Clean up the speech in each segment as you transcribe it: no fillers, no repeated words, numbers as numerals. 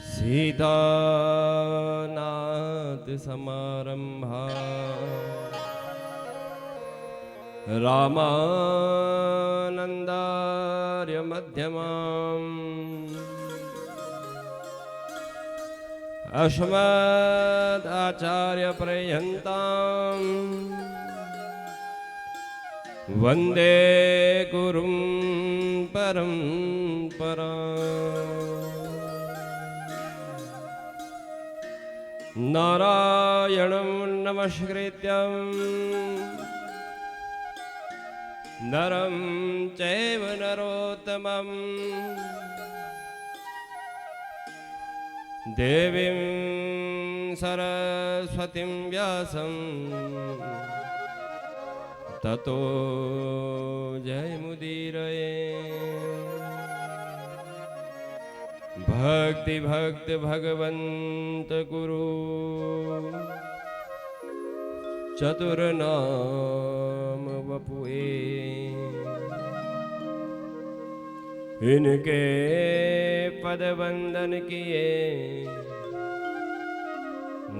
सीतानाथ समारंभा रामानन्दार्य मध्यमाम् अस्मदाचार्य पर्यन्ताम् वन्दे गुरुं परम्पराम् नारायणं नमस्कृत्यं नरं चैव नरोत्तमं देवीं सरस्वतीं व्यासं ततो जयमुदीरये। भक्ति भक्त भगवंत गुरु चतुर नाम वपुए, इनके पद वंदन किए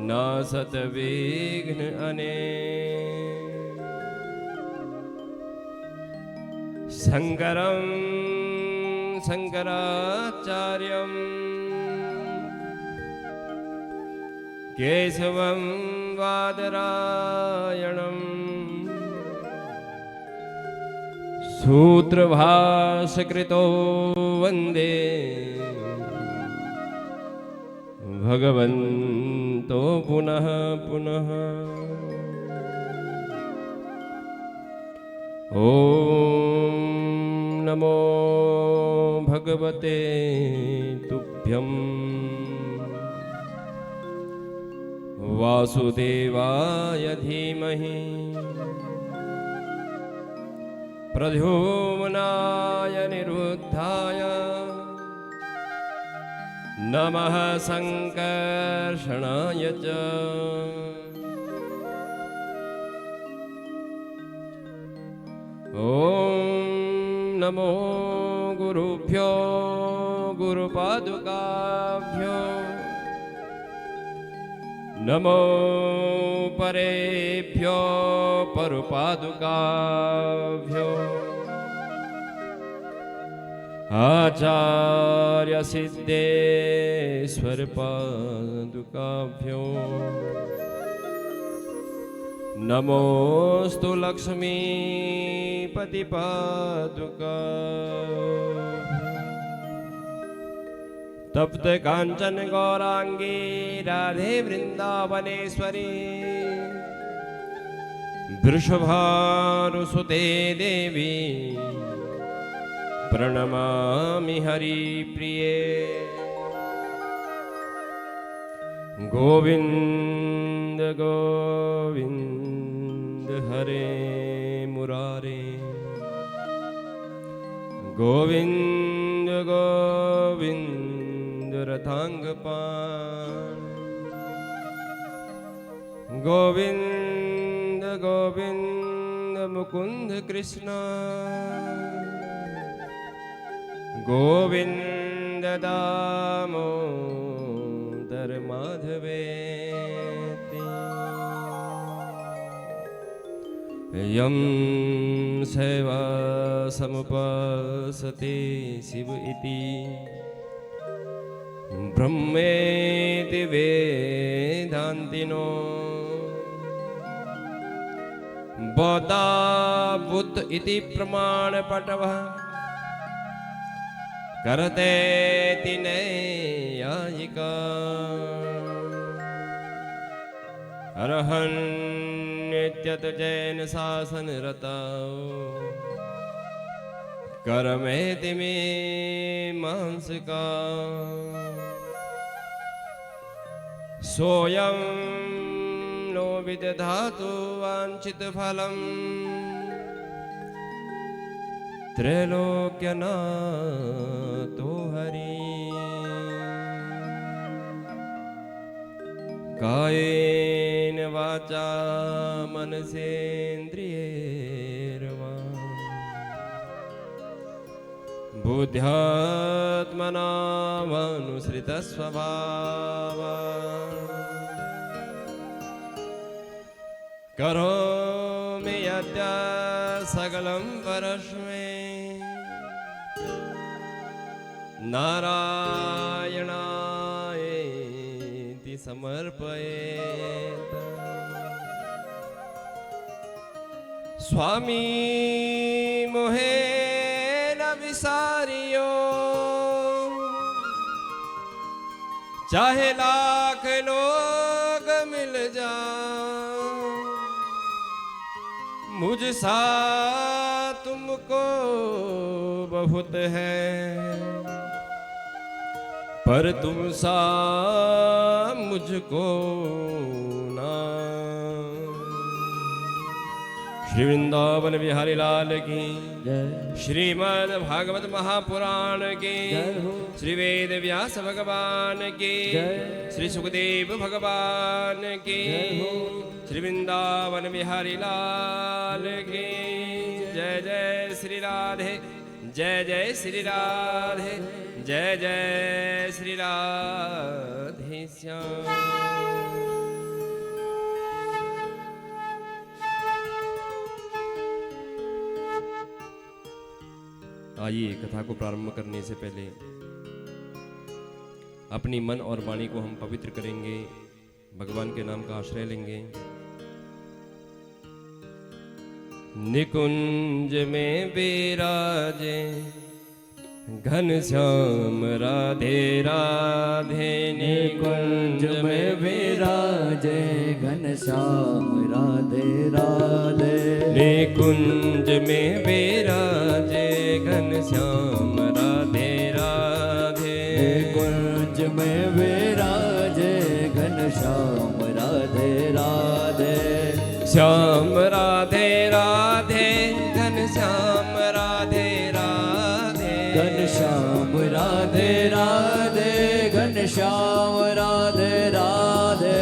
नासत विघ्न अनेक। शंकरं शंकराचार्यं केशवं बादरायणं सूत्रभाष्यकृतो वन्दे भगवन्तो पुनः पुनः। ॐ नमो भगवते तुभ्यं वासुदेवाय धीमहि प्रद्युम्नाय निरुद्धाय नमः संकर्षणाय च। ॐ नमो गुरुभ्यो गुरुपादुकाभ्यो नमो परेभ्यो परुपादुकाभ्यो आचार्य सिद्धेश्वर पादुकाभ्यो नमोस्तु लक्ष्मीपति पादुका। तप्त कांचन गौरांगी राधे वृंदावनेश्वरी वृषभानुसुते देवी प्रणमामि हरिप्रिये। गोविंद गोविंद हरे मुरारे गोविंद गोविंद रथांगपाण गोविंद गोविंद मुकुंद कृष्ण गोविंद दामोदर माधवेति। यं सेवा समुपासते शिव इति ब्रह्मेति वेदान्तिनो बौद्धा बुद्ध इति प्रमाणपटवः करते तिनैयायिका अरहन्यत्यत जैन शासन रताओ करमेति मे मांसका सोयं नो विदधातु वांछित फलम् त्रैलोक्यनाथो हरि। कायेन वाचा मनसेन्द्रियैर्वा बुद्ध्यात्मनामनुसृतस्वभाव करोमि यद्य सकलं परस्मै नारायणायेति समर्पयेत्। स्वामी मोहे न विसारियो चाहे लाख लोग मिल जाओ मुझ सा तुमको बहुत है पर तुम सा मुझको ना। श्री वृंदावन बिहारी लाल की श्रीमद् भागवत महापुराण की श्री वेद व्यास भगवान की श्री सुखदेव भगवान की श्री वृंदावन बिहारी लाल की जय जय श्री राधे जय जय श्री राधे जय जय श्री राधे श्याम। आइए कथा को प्रारंभ करने से पहले अपनी मन और वाणी को हम पवित्र करेंगे, भगवान के नाम का आश्रय लेंगे। निकुंज में विराजे घनश्याम राधे राधे निकुंज में विराजे घनश्याम राधे राधे निकुंज में विराजे घनश्याम राधे राधे निकुंज में विराजे घनश्याम राधे राधे श्याम राधे राधे घनश्याम राधे राधे घनश्याम राधे राधे घनश्याम राधे राधे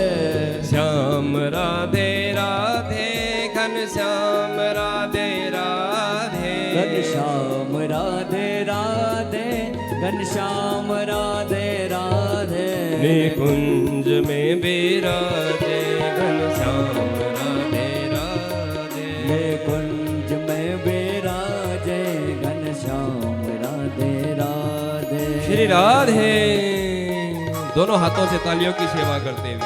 श्याम राधे राधे घनश्याम राधे राधे घनश्याम राधे राधे घनश्याम राधे राधे निकुंज में विराजे घनश्याम राधे राधे निकुंज में विराजे घनश्याम राधे राधे। श्री राधे दोनों हाथों से तालियों की सेवा करते हुए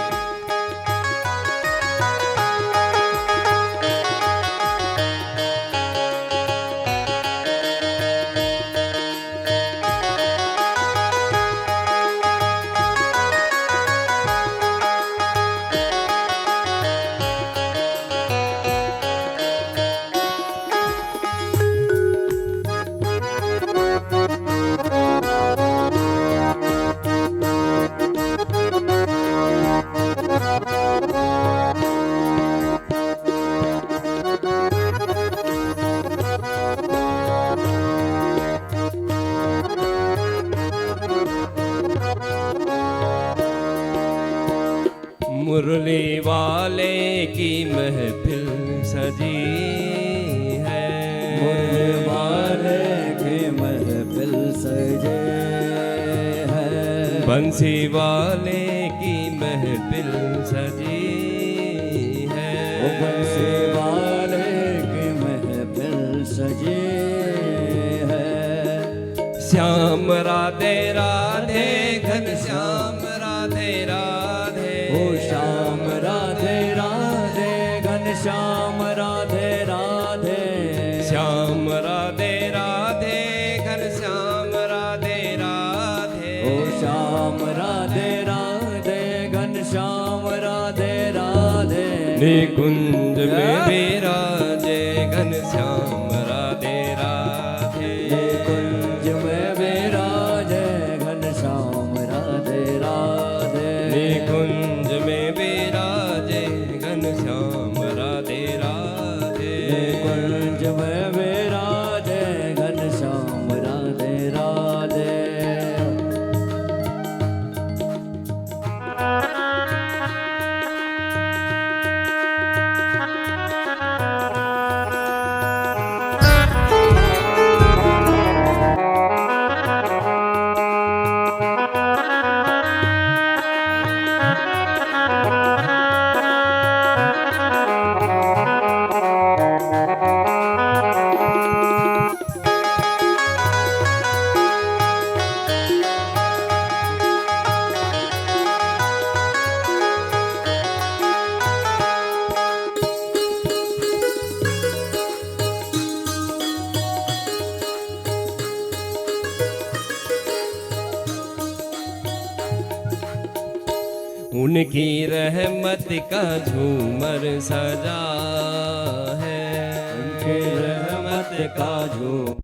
मुरली वाले की महफिल सजी है मुरली वाले की महफिल सजे है बंसी वाले की महफिल सजी है बंसी वाले की महफिल सजी है श्याम राधे राधे घनश्याम राधे राधे ओ श्याम राधे राधे घनश्याम राधे राधे श्याम राधे राधे घनश्याम राधे राधे ओ श्याम राधे राधे घनश्याम राधे राधे निकुंज में विराजे घनश्याम राधे राधे निकुंज में विराजे घनश्याम राधे राधे निकुंज में विराजे घनश्याम राधे राधे निकुंज में विराजे घनश्याम राधे राधे। उनकी रहमत का झूमर सजा है, उनकी रहमत का झूमर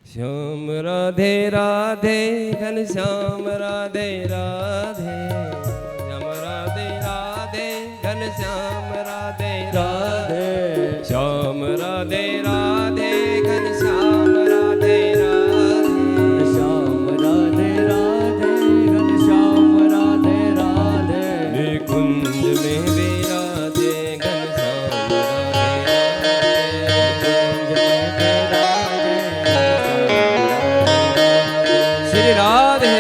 श्याम राधे राधे घनश्याम राधे राधे, श्याम राधे राधे घनश्याम राधे राधे, श्याम राधे राधे घनश्याम राधे राधे, श्याम राधे राधे घनश्याम राधे राधे, निकुंज में विराजे घनश्याम श्री राधे।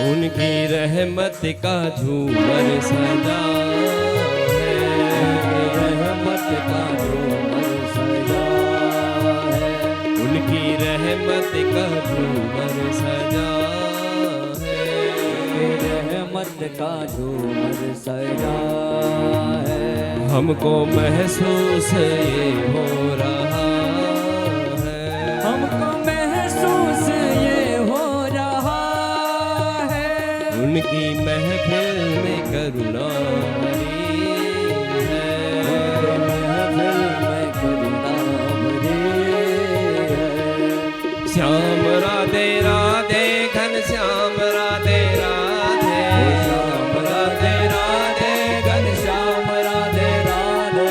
उनकी रहमत का झूमर सजा है, रहमत का झूमर सजा है, उनकी रहमत का झूमर सजा है, रहमत का झूमर सजा है। हमको महसूस ये हो रहा है, हमको महसूस ये हो रहा है, उनकी महफिल में करुणा भरी है, महफिल में करुणा भरी है। श्याम राधे राधे घनश्याम राधे राधे, श्याम राधे राधे घनश्याम राधे राधे,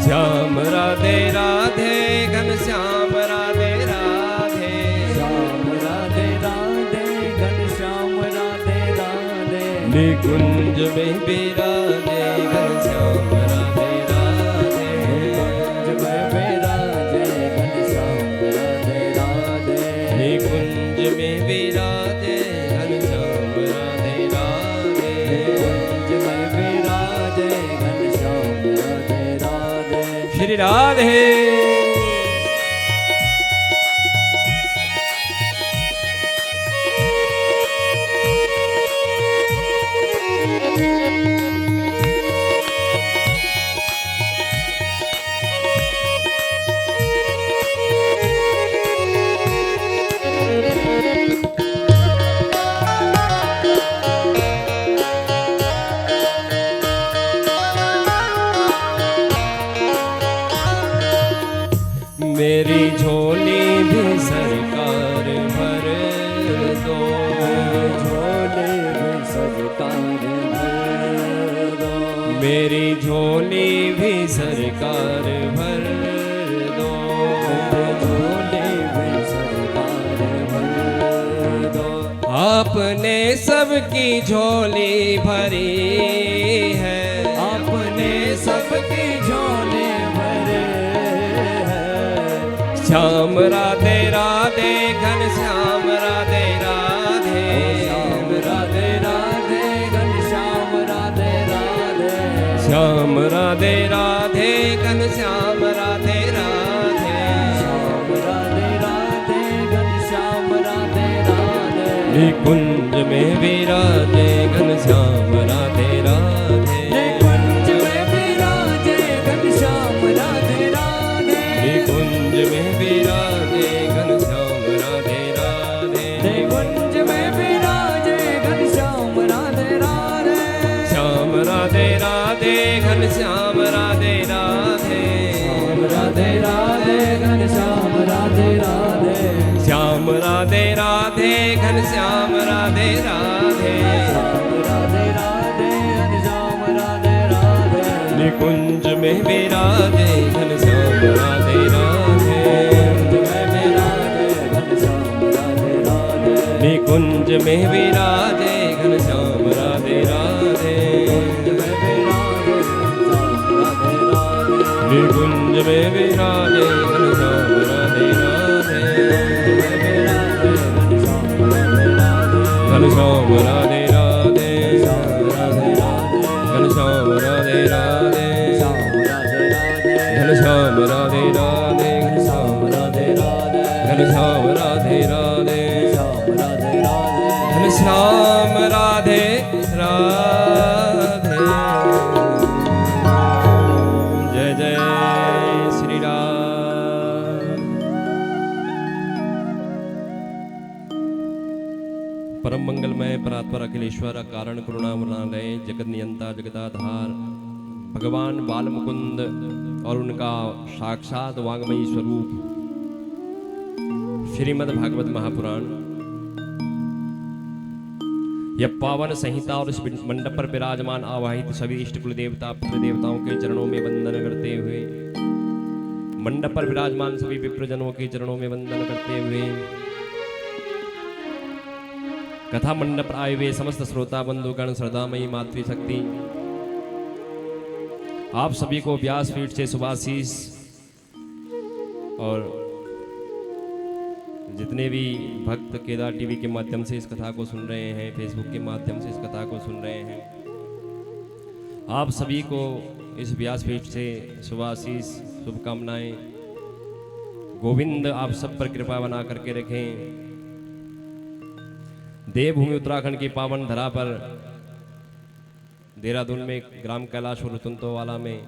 श्याम राधे राधे घनश्याम राधे राधे, श्याम राधे राधे घनश्याम राधे राधे, निकुंज में विराजे घनश्याम राधे राधे, निकुंज में विराजे घनश्याम राधे राधे, निकुंज में विराजे घनश्याम राधे राधे, निकुंज में विराजे घनश्याम राधे राधे। श्री राधे। मेरी झोली भी सरकार भर दो, झोली भी सरकार भर दो। आपने सबकी झोली भरी है, आपने सबकी झोली भरे है। श्याम राधे राधे घन श्याम राधे राधे, श्याम राधे राधे घन श्याम राधे राधे। श्याम राधे राधे घन श्याम राधे राधे, श्याम राधे राधे घन श्याम राधे राधे। निकुंज में विराजे घन श्याम राधे राधे, निकुंज में विराजे घन श्याम राधे राधे। निकुंज में विराजे घन श्याम राधे राधे, निकुंज में विराजे घन श्याम राधे राधे। श्याम राधे राधे घन श्याम राधे राधे, श्याम राधे राधे घन श्याम राधे राधे। श्याम राधे राधे घन श्याम राधे राधे, श्याम राधे राधे घन श्याम राधे राधे। निकुंज में विराजे घन श्याम राधे राधे, निकुंज में विराजे घन श्याम राधे राधे, निकुंज में विराजे घन श्याम राधे राधे, घन श्याम राधे राधे, घन श्याम राधे राधे, घन श्याम राधे राधे, घन श्याम राधे राधे, घन श्याम राधे राधे। जय जय श्री राम। परम मंगलमय परात्पर अखिलेश्वर कारण करुणामृणालय जगत नियंता जगदाधार भगवान बाल मुकुंद और उनका साक्षात वांगमयी स्वरूप श्रीमद् भागवत महापुराण, यह पावन संहिता और इस मंडप पर विराजमान आवाहित सभी इष्ट कुल देवता पितृ देवताओं के चरणों में वंदन करते हुए, मंडप पर विराजमान सभी विप्रजनों के चरणों में वंदन करते हुए, कथा मंडप पर आए हुए समस्त श्रोता बंधुगण श्रद्धामयी मातृशक्ति, आप सभी को व्यासपीठ से शुभाशीष। और जितने भी भक्त केदार टीवी के माध्यम से इस कथा को सुन रहे हैं, फेसबुक के माध्यम से इस कथा को सुन रहे हैं, आप सभी को इस व्यासपीठ से शुभाशीष शुभकामनाएं। गोविंद आप सब पर कृपा बना करके रखें। देवभूमि उत्तराखंड की पावन धरा पर देहरादून में ग्राम कैलाश और रुतुंतोवाला में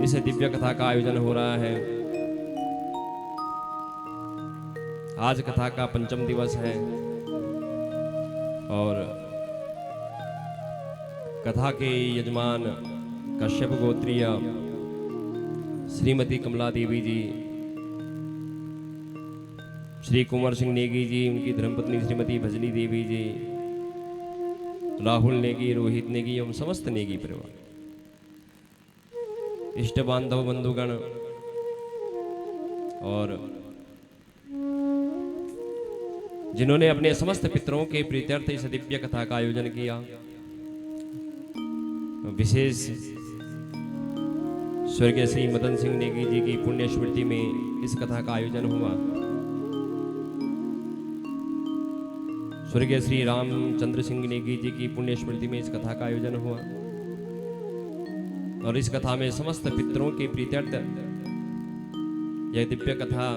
इस दिव्य कथा का आयोजन हो रहा है। आज कथा का पंचम दिवस है और कथा के यजमान कश्यप गोत्रीय श्रीमती कमला देवी जी, श्री कुंवर सिंह नेगी जी, उनकी धर्मपत्नी श्रीमती भजनी देवी जी, राहुल नेगी, रोहित नेगी एवं समस्त नेगी परिवार, इष्ट बांधव बंधुगण और जिन्होंने अपने समस्त पितरों के प्रीत्यर्थ इस दिव्य कथा का आयोजन किया। विशेष स्वर्गीय श्री मदन सिंह नेगी जी की पुण्य स्मृति में इस कथा का आयोजन हुआ। स्वर्गीय श्री रामचंद्र सिंह नेगी जी की पुण्य स्मृति में इस कथा का आयोजन हुआ और इस कथा में समस्त पितरों के प्रीत्यर्थ यह दिव्य कथा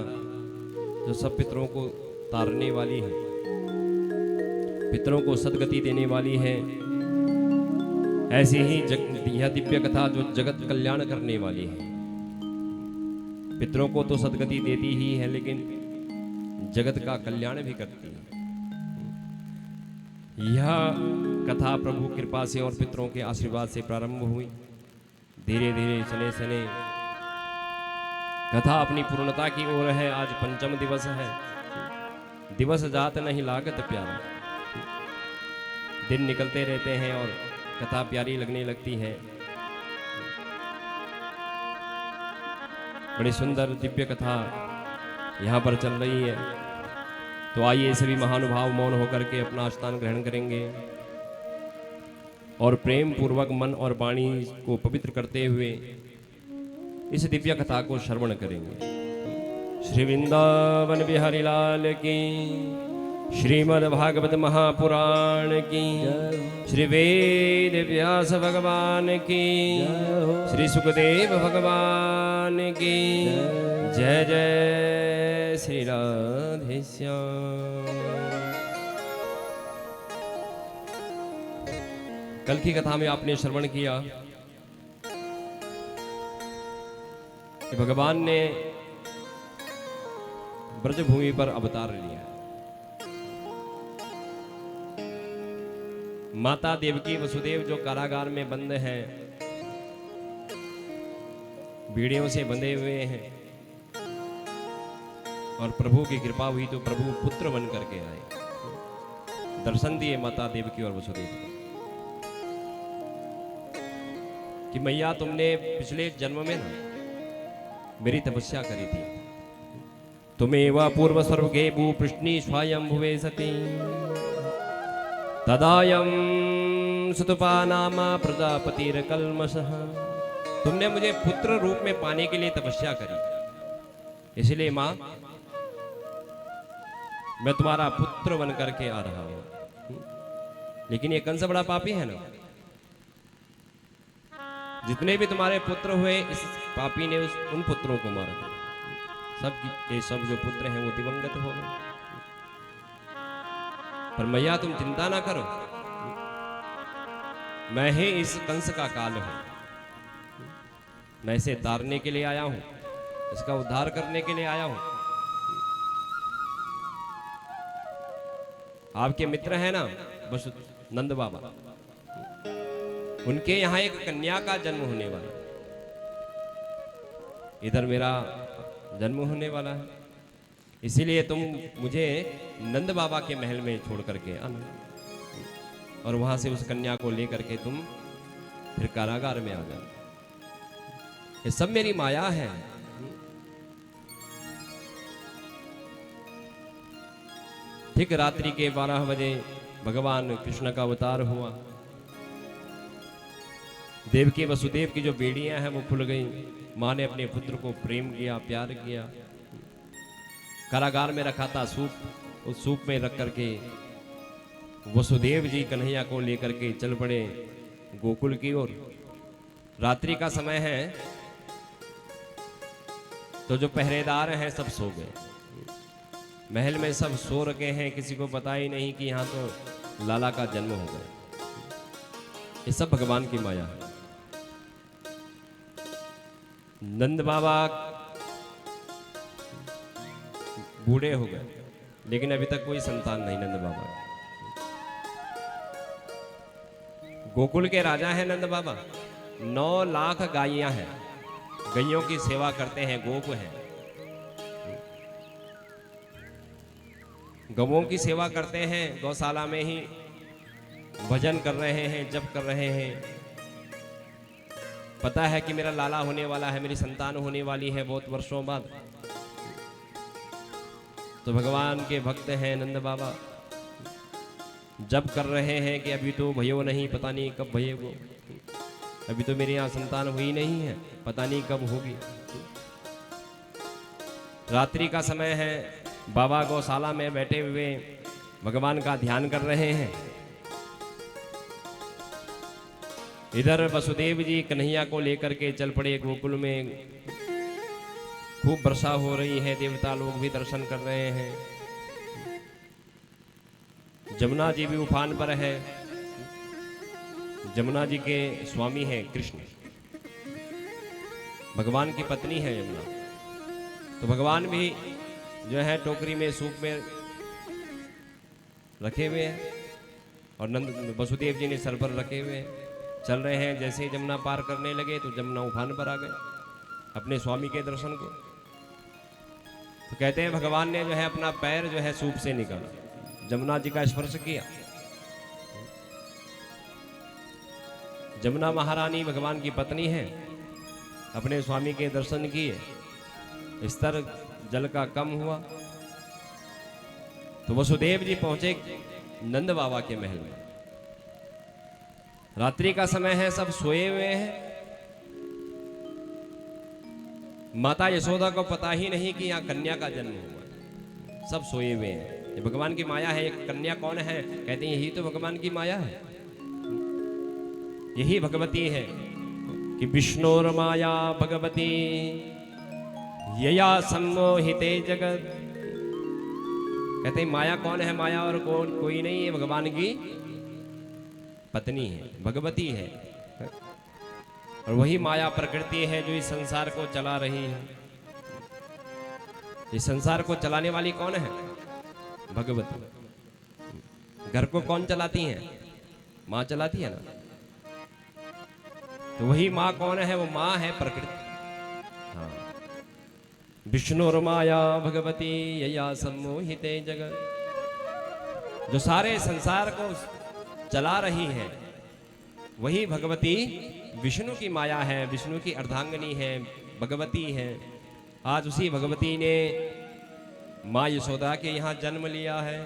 जो सब पितरों को तारने वाली है, पितरों को सदगति देने वाली है, ऐसी ही यह दिव्य कथा जो जगत कल्याण करने वाली है। पितरों को तो सदगति देती ही है लेकिन जगत का कल्याण भी करती है। यह कथा प्रभु कृपा से और पितरों के आशीर्वाद से प्रारंभ हुई। धीरे धीरे चले चले कथा अपनी पूर्णता की ओर है। आज पंचम दिवस है। दिवस जात नहीं लागत प्यारा, दिन निकलते रहते हैं और कथा प्यारी लगने लगती है। बड़ी सुंदर दिव्य कथा यहाँ पर चल रही है। तो आइए सभी महानुभाव मौन होकर के अपना स्थान ग्रहण करेंगे और प्रेम पूर्वक मन और वाणी को पवित्र करते हुए इस दिव्य कथा को श्रवण करेंगे। श्री वृंदावन बिहारी लाल की, श्रीमद् भागवत महापुराण की, श्री वेद व्यास भगवान की, श्री सुखदेव भगवान की जय जय श्री राधे श्याम। कल की कथा में आपने श्रवण किया कि भगवान ने ब्रजभूमि पर अवतार लिया। माता देवकी वसुदेव जो कारागार में बंद हैं, बीड़ियों से बंधे हुए हैं, और प्रभु की कृपा हुई तो प्रभु पुत्र बन करके आए, दर्शन दिए माता देवकी और वसुदेव को कि मैया तुमने पिछले जन्म में ना मेरी तपस्या करी थी। तुम्हें पूर्व स्वर्गे भूपृष्णी स्वयं भुवे सती तदायम सुतपा नामा प्रजापतिर्कल्मषः। तुमने मुझे पुत्र रूप में पाने के लिए तपस्या करी, इसलिए मां मैं तुम्हारा पुत्र बन करके आ रहा हूं। लेकिन ये कंस बड़ा पापी है ना, जितने भी तुम्हारे पुत्र हुए इस पापी ने उन पुत्रों को मारा। सब के सब जो पुत्र हैं वो दिवंगत हो गए। पर मैया तुम चिंता ना करो, मैं ही इस कंस का काल हूं। मैं इसे तारने के लिए आया हूं, इसका उद्धार करने के लिए आया हूं। आपके मित्र हैं ना बस नंद बाबा, उनके यहां एक कन्या का जन्म होने वाला, इधर मेरा जन्म होने वाला है, इसीलिए तुम मुझे नंद बाबा के महल में छोड़ करके आना, और वहां से उस कन्या को लेकर के तुम फिर कारागार में आ जाओ। ये सब मेरी माया है। ठीक रात्रि के 12 बजे भगवान कृष्ण का अवतार हुआ। देवकी वसुदेव की जो बेड़ियां हैं वो खुल गई। मां ने अपने पुत्र को प्रेम किया, प्यार किया। कारागार में रखा था सूप, उस सूप में रख करके वसुदेव जी कन्हैया को लेकर के चल पड़े गोकुल की ओर। रात्रि का समय है तो जो पहरेदार हैं सब सो गए। महल में सब सो रखे हैं, किसी को पता ही नहीं कि यहां तो लाला का जन्म हो गया। ये सब भगवान की माया है। नंद बाबा बूढ़े हो गए, लेकिन अभी तक कोई संतान नहीं नंद बाबा। गोकुल के राजा हैं नंद बाबा। 9 लाख गायियां हैं, गैयों की सेवा करते हैं, गोप हैं, गवों की सेवा करते हैं। गौशाला में ही भजन कर रहे हैं, जप कर रहे हैं। पता है कि मेरा लाला होने वाला है, मेरी संतान होने वाली है बहुत वर्षों बाद। तो भगवान के भक्त हैं नंद बाबा, जब कर रहे हैं कि अभी तो भयो नहीं, पता नहीं कब भयेगो। अभी तो मेरे यहाँ संतान हुई नहीं है, पता नहीं कब होगी। रात्रि का समय है, बाबा गौशाला में बैठे हुए भगवान का ध्यान कर रहे हैं। इधर वसुदेव जी कन्हैया को लेकर के चल पड़े गोकुल में। खूब वर्षा हो रही है, देवता लोग भी दर्शन कर रहे हैं। जमुना जी भी उफान पर है। जमुना जी के स्वामी हैं कृष्ण, भगवान की पत्नी है यमुना। तो भगवान भी जो है टोकरी में सूप में रखे हुए हैं, और नंद वसुदेव जी ने सर पर रखे हुए हैं। चल रहे हैं, जैसे ही जमुना पार करने लगे तो जमुना उफान पर आ गए अपने स्वामी के दर्शन को। तो कहते हैं भगवान ने जो है अपना पैर जो है सूप से निकाला, जमुना जी का स्पर्श किया। जमुना महारानी भगवान की पत्नी है, अपने स्वामी के दर्शन किए, स्तर जल का कम हुआ तो वसुदेव जी पहुंचे नंद बाबा के महल में। रात्रि का समय है, सब सोए हुए हैं। माता यशोदा को पता ही नहीं कि यहाँ कन्या का जन्म हुआ, सब सोए हुए हैं। ये भगवान की माया है। एक कन्या कौन है? कहते हैं यही तो भगवान की माया है, यही भगवती है कि विष्णुर माया भगवती यया सम्मोहिते जगत। कहते हैं माया कौन है? माया और कौन कोई नहीं है, भगवान की पत्नी है, भगवती है। और वही माया प्रकृति है जो इस संसार को चला रही है। इस संसार को चलाने वाली कौन है? भगवती। घर को कौन चलाती है? माँ चलाती है ना। तो वही माँ कौन है? वो माँ है प्रकृति। हाँ, विष्णुर माया भगवती यया सम्मोहिते जगत। जो सारे संसार को चला रही है वही भगवती विष्णु की माया है, विष्णु की अर्धांगिनी है, भगवती है। आज उसी भगवती ने माँ यशोदा के यहाँ जन्म लिया है।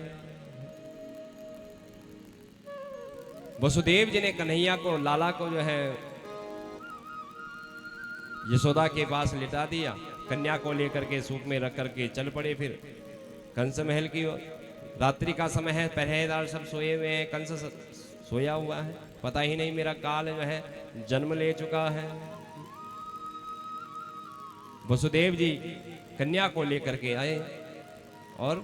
वसुदेव जी ने कन्हैया को, लाला को जो है यशोदा के पास लिटा दिया, कन्या को लेकर के सूप में रख करके चल पड़े फिर कंस महल की ओर। रात्रि का समय है, पहरेदार सब सोए हुए हैं, कंस सोया हुआ है, पता ही नहीं मेरा काल जो है जन्म ले चुका है। वसुदेव जी कन्या को लेकर के आए और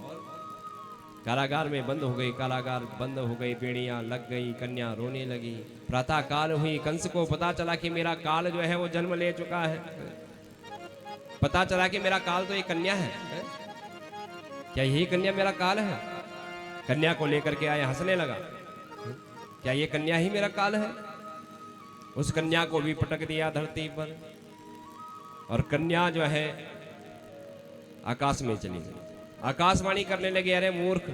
कारागार में बंद हो गई। कारागार बंद हो गई, बेड़ियां लग गई, कन्या रोने लगी। प्रातः काल हुई, कंस को पता चला कि मेरा काल जो है वो जन्म ले चुका है। पता चला कि मेरा काल तो ये कन्या है। क्या यही कन्या मेरा काल है? कन्या को लेकर के आए, हंसने लगा। क्या ये कन्या ही मेरा काल है? उस कन्या को भी पटक दिया धरती पर और कन्या जो है आकाश में चली गई। आकाशवाणी करने लगे, अरे मूर्ख,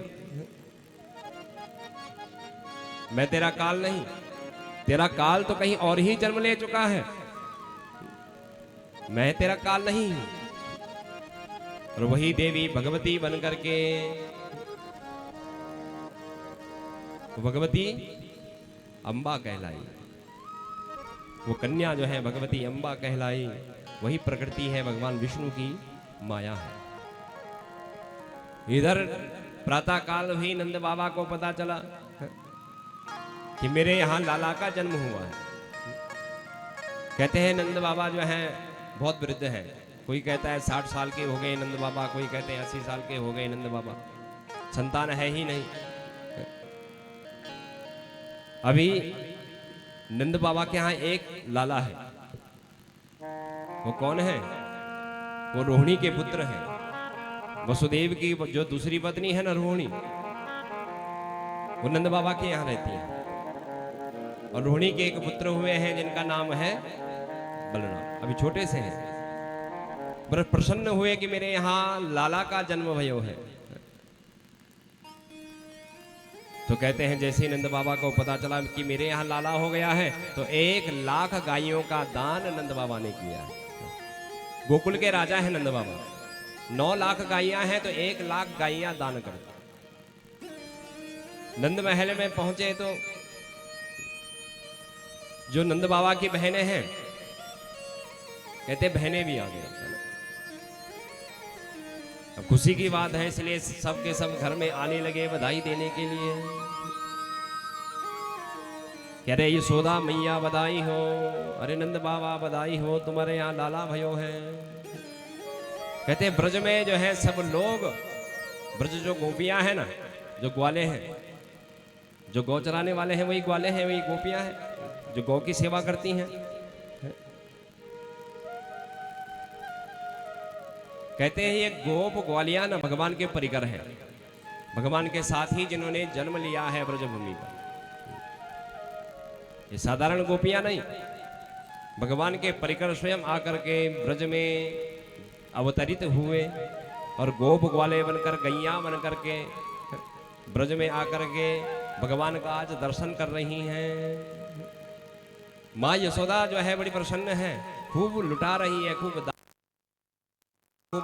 मैं तेरा काल नहीं, तेरा काल तो कहीं और ही जन्म ले चुका है, मैं तेरा काल नहीं हूं। और वही देवी भगवती बनकर के, भगवती अंबा कहलाई। वो कन्या जो है भगवती अंबा कहलाई। वही प्रकृति है, भगवान विष्णु की माया है। इधर प्रातः काल हुई, नंद बाबा को पता चला कि मेरे यहाँ लाला का जन्म हुआ है। कहते हैं नंद बाबा जो है बहुत वृद्ध है। कोई कहता है 60 साल के हो गए नंद बाबा, कोई कहते हैं 80 साल के हो गए नंद बाबा, संतान है ही नहीं। अभी नंद बाबा के यहाँ एक लाला है। वो कौन है? वो रोहिणी के पुत्र हैं। वसुदेव की जो दूसरी पत्नी है ना रोहिणी, वो नंद बाबा के यहाँ रहती है। और रोहिणी के एक पुत्र हुए हैं जिनका नाम है बलराम। अभी छोटे से हैं, बड़े प्रसन्न हुए कि मेरे यहाँ लाला का जन्म भयो है। तो कहते हैं जैसे ही नंद बाबा को पता चला कि मेरे यहाँ लाला हो गया है, तो 1 लाख गायों का दान नंद बाबा ने किया है। गोकुल के राजा है नंद बाबा। 9 लाख गायियां हैं तो 1 लाख गायियां दान कर। नंद महल में पहुंचे तो जो नंद बाबा की बहनें हैं, कहते बहनें भी आ गई। अब खुशी की बात है, इसलिए सबके सब घर में आने लगे बधाई देने के लिए। कह रहे यशोदा मैया बधाई हो, अरे नंद बाबा बधाई हो, तुम्हारे यहाँ लाला भयो है। कहते ब्रज में जो है सब लोग, ब्रज जो गोपियां हैं ना, जो ग्वाले हैं, जो गौ चराने वाले हैं वही ग्वाले हैं, वही गोपियां हैं जो गौ की सेवा करती हैं। कहते हैं ये गोप ग्वालिया ना भगवान के परिकर हैं, भगवान के साथ ही जिन्होंने जन्म लिया है ब्रजभूमि पर। ये साधारण गोपियां नहीं, भगवान के परिकर स्वयं आकर के ब्रज में अवतरित हुए और गोप ग्वाले बनकर, गैया बनकर के ब्रज में आकर के भगवान का आज दर्शन कर रही हैं। माँ यशोदा जो है बड़ी प्रसन्न है, खूब लुटा रही है, खूब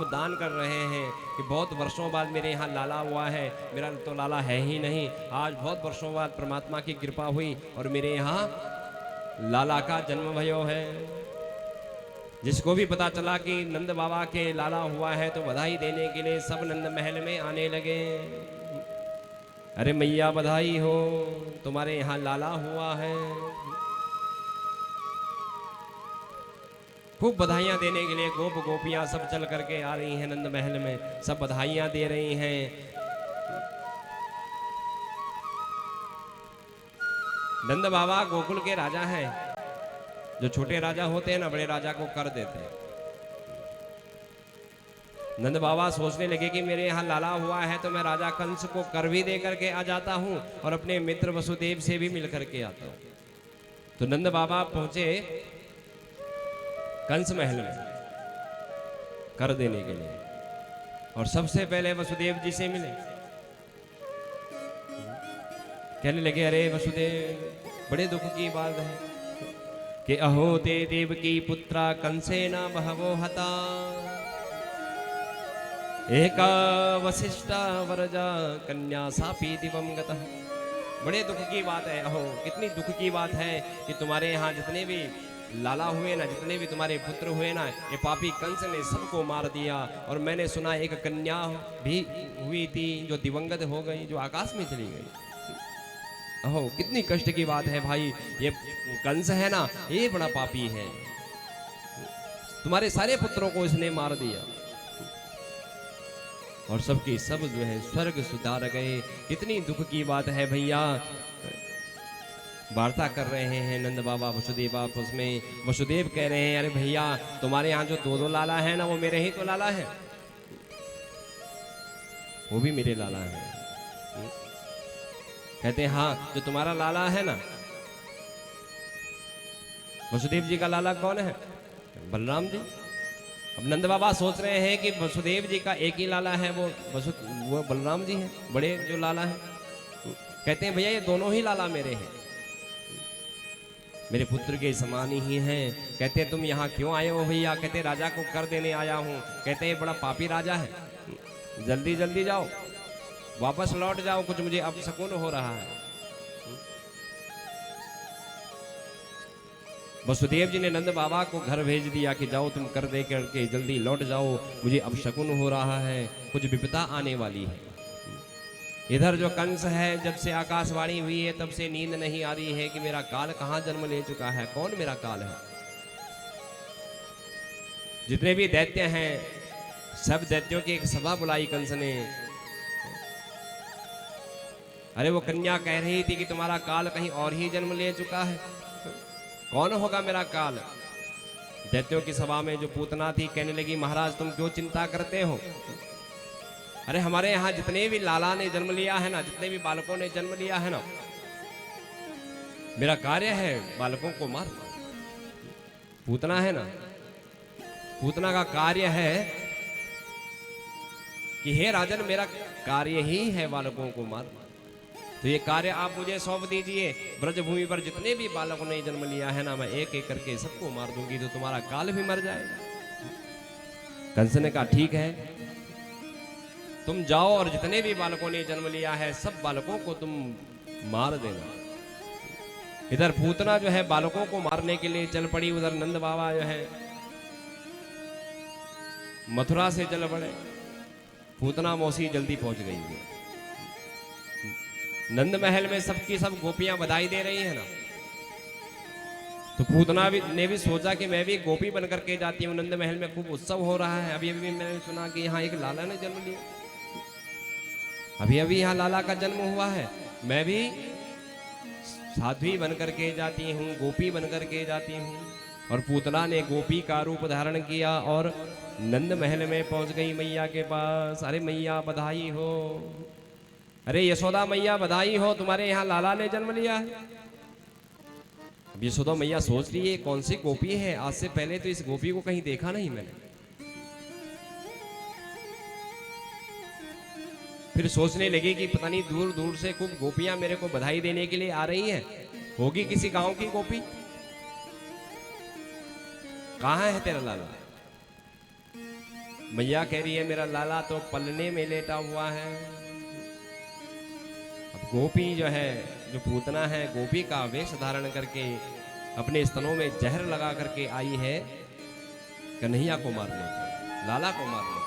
दान कर रहे हैं कि बहुत वर्षों बाद मेरे यहाँ लाला हुआ है। मेरा तो लाला है ही नहीं, आज बहुत वर्षों बाद परमात्मा की कृपा हुई और मेरे यहाँ लाला का जन्म भयो है। जिसको भी पता चला कि नंद बाबा के लाला हुआ है तो बधाई देने के लिए सब नंद महल में आने लगे। अरे मैया बधाई हो, तुम्हारे यहाँ लाला हुआ है। खूब बधाइयां देने के लिए गोप गोपियां सब चल करके आ रही हैं नंद महल में, सब बधाइयां दे रही हैं। नंद बाबा गोकुल के राजा हैं। जो छोटे राजा होते हैं ना, बड़े राजा को कर देते हैं। नंद बाबा सोचने लगे कि मेरे यहाँ लाला हुआ है तो मैं राजा कंस को कर भी दे करके आ जाता हूँ और अपने मित्र वसुदेव से भी मिल करके आता हूँ। तो नंद बाबा पहुंचे कंस महल में कर देने के लिए और सबसे पहले वसुदेव जी से मिले। कहने लगे, अरे वसुदेव, बड़े दुख की बात है कि अहो ते देव की पुत्रा कंसेना बहवो हता, एका वशिष्ठा वरजा कन्या सापी दिवम गतः। बड़े दुख की बात है। अहो, कितनी दुख की बात है कि तुम्हारे यहाँ जितने भी लाला हुए ना, जितने भी तुम्हारे पुत्र हुए ना, ये पापी कंस ने सबको मार दिया। और मैंने सुना एक कन्या भी हुई थी जो दिवंगत हो गई, जो आकाश में चली गई। अहो, कितनी कष्ट की बात है भाई। ये कंस है ना, ये बड़ा पापी है, तुम्हारे सारे पुत्रों को इसने मार दिया और सबके सब जो है स्वर्ग सुधार गए। कितनी दुख की बात है भैया। वार्ता कर रहे हैं नंद बाबा वसुदेव आपस में। वसुदेव कह रहे हैं, अरे भैया, तुम्हारे यहाँ जो दो लाला है ना, वो मेरे ही तो लाला है, वो भी मेरे लाला है। कहते हैं, हाँ, जो तुम्हारा लाला है ना, वसुदेव जी का लाला कौन है? बलराम जी। अब नंद बाबा सोच रहे हैं कि वसुदेव जी का एक ही लाला है, वो बलराम जी हैं, बड़े जो लाला हैं। कहते हैं, भैया, ये दोनों ही लाला मेरे हैं, मेरे पुत्र के समान ही हैं। कहते हैं, तुम यहाँ क्यों आए हो भैया? कहते, राजा को कर देने आया हूँ। कहते हैं, बड़ा पापी राजा है, जल्दी जल्दी जाओ, वापस लौट जाओ, कुछ मुझे अपशकुन हो रहा है। वसुदेव जी ने नंद बाबा को घर भेज दिया कि जाओ, तुम कर दे करके जल्दी लौट जाओ, मुझे अपशकुन हो रहा है, कुछ विपदा आने वाली है। इधर जो कंस है, जब से आकाशवाणी हुई है तब से नींद नहीं आ रही है कि मेरा काल कहां जन्म ले चुका है, कौन मेरा काल है। जितने भी दैत्य हैं, सब दैत्यों की एक सभा बुलाई कंस ने। अरे वो कन्या कह रही थी कि तुम्हारा काल कहीं और ही जन्म ले चुका है, कौन होगा मेरा काल। दैत्यों की सभा में जो पूतना थी कहने लगी, महाराज, तुम क्यों चिंता करते हो? अरे हमारे यहाँ जितने भी लाला ने जन्म लिया है ना, जितने भी बालकों ने जन्म लिया है ना, मेरा कार्य है बालकों को मारना। पूतना है ना, पूतना का कार्य है कि हे राजन, मेरा कार्य ही है बालकों को मारना। तो ये कार्य आप मुझे सौंप दीजिए। ब्रजभूमि पर जितने भी बालकों ने जन्म लिया है ना, मैं एक एक करके सबको मार दूंगी, तो तुम्हारा काल भी मर जाएगा। कंस ने कहा, ठीक है, तुम जाओ और जितने भी बालकों ने जन्म लिया है सब बालकों को तुम मार देना। इधर पूतना जो है बालकों को मारने के लिए चल पड़ी, उधर नंद बाबा जो है मथुरा से चल पड़े। पूतना मौसी जल्दी पहुंच गई है। नंद महल में सबकी सब गोपियां बधाई दे रही है ना, तो पूतना ने भी सोचा कि मैं भी गोपी बन करके जाती हूँ। नंद महल में खूब उत्सव हो रहा है। अभी अभी मैंने सुना कि यहाँ एक लाला ने जन्म लिया, अभी अभी यहाँ लाला का जन्म हुआ है। मैं भी साध्वी बन करके जाती हूँ, गोपी बन करके जाती हूँ। और पूतना ने गोपी का रूप धारण किया और नंद महल में पहुंच गई मैया के पास। अरे मैया बधाई हो, अरे यशोदा मैया बधाई हो, तुम्हारे यहाँ लाला ने जन्म लिया है। अब यशोदा मैया सोच रही है कौन सी गोपी है, आज से पहले तो इस गोपी को कहीं देखा नहीं मैंने। फिर सोचने लगी कि पता नहीं दूर दूर से खूब गोपियां मेरे को बधाई देने के लिए आ रही हैं, होगी किसी गांव की गोपी। कहाँ है तेरा लाला? मैया कह रही है मेरा लाला तो पलने में लेटा हुआ है। अब गोपी जो है, जो पूतना है, गोपी का वेश धारण करके अपने स्तनों में जहर लगा करके आई है कन्हैया को मारने के, लाला को मारने के।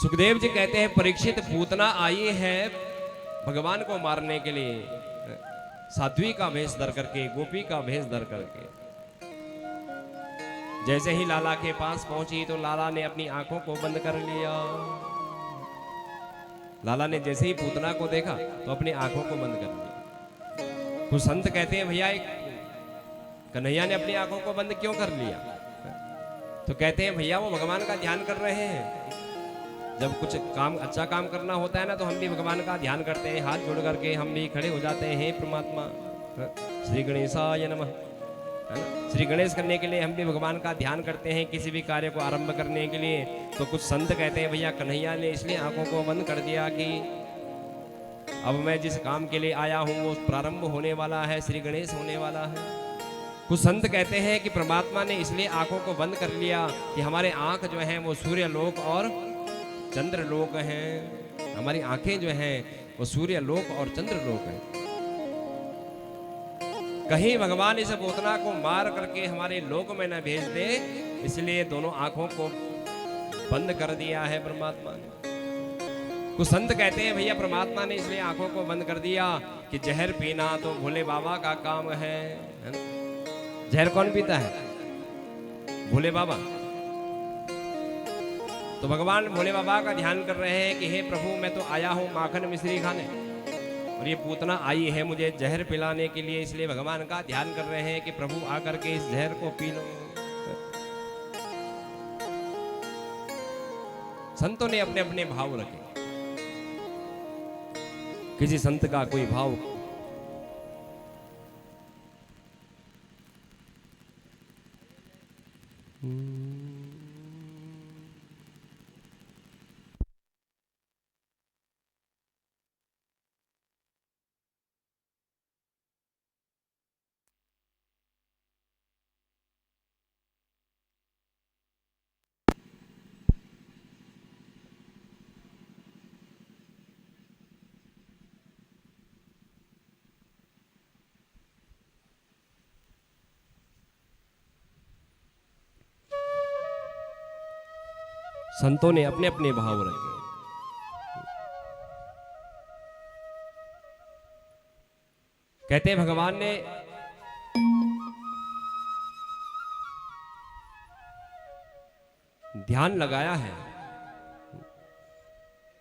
सुखदेव जी कहते हैं परीक्षित पूतना आई है भगवान को मारने के लिए, साध्वी का भेष धर करके, गोपी का भेष धर करके। जैसे ही लाला के पास पहुंची तो लाला ने अपनी आंखों को बंद कर लिया। लाला ने जैसे ही पूतना को देखा तो अपनी आंखों को बंद कर लिया। कुछ संत कहते हैं भैया एक कन्हैया ने अपनी आंखों को बंद क्यों कर लिया? तो कहते हैं भैया वो भगवान का ध्यान कर रहे हैं। जब कुछ काम, अच्छा काम करना होता है ना, तो हम भी भगवान का ध्यान करते हैं, हाथ जोड़ करके हम भी खड़े हो जाते हैं, परमात्मा श्री गणेशाय नमः, है ना। श्री गणेश करने के लिए हम भी भगवान का ध्यान करते हैं, किसी भी कार्य को आरंभ करने के लिए। तो कुछ संत कहते हैं भैया कन्हैया ने इसलिए आंखों को बंद कर दिया कि अब मैं जिस काम के लिए आया हूं वो प्रारंभ होने वाला है, श्री गणेश होने वाला है। कुछ संत कहते हैं कि परमात्मा ने इसलिए आंखों को बंद कर लिया कि हमारे आंख जो है वो सूर्य लोक और चंद्र लोक हैं। हमारी आंखें जो हैं वो सूर्य लोक और चंद्र लोक हैं। कहीं भगवान इस पूतना को मार करके हमारे लोक में न भेज दे, इसलिए दोनों आंखों को बंद कर दिया है परमात्मा ने। कुछ संत कहते हैं भैया परमात्मा ने इसलिए आंखों को बंद कर दिया कि जहर पीना तो भोले बाबा का काम है ना? जहर कौन पीता है? भोले बाबा। तो भगवान भोले बाबा का ध्यान कर रहे हैं कि हे प्रभु मैं तो आया हूं माखन मिश्री खाने, और ये पूतना आई है मुझे जहर पिलाने के लिए, इसलिए भगवान का ध्यान कर रहे हैं कि प्रभु आकर के इस जहर को पी लो। संतों ने अपने अपने भाव रखे। किसी संत का कोई भाव संतों ने अपने अपने भाव रखे। कहते हैं भगवान ने ध्यान लगाया है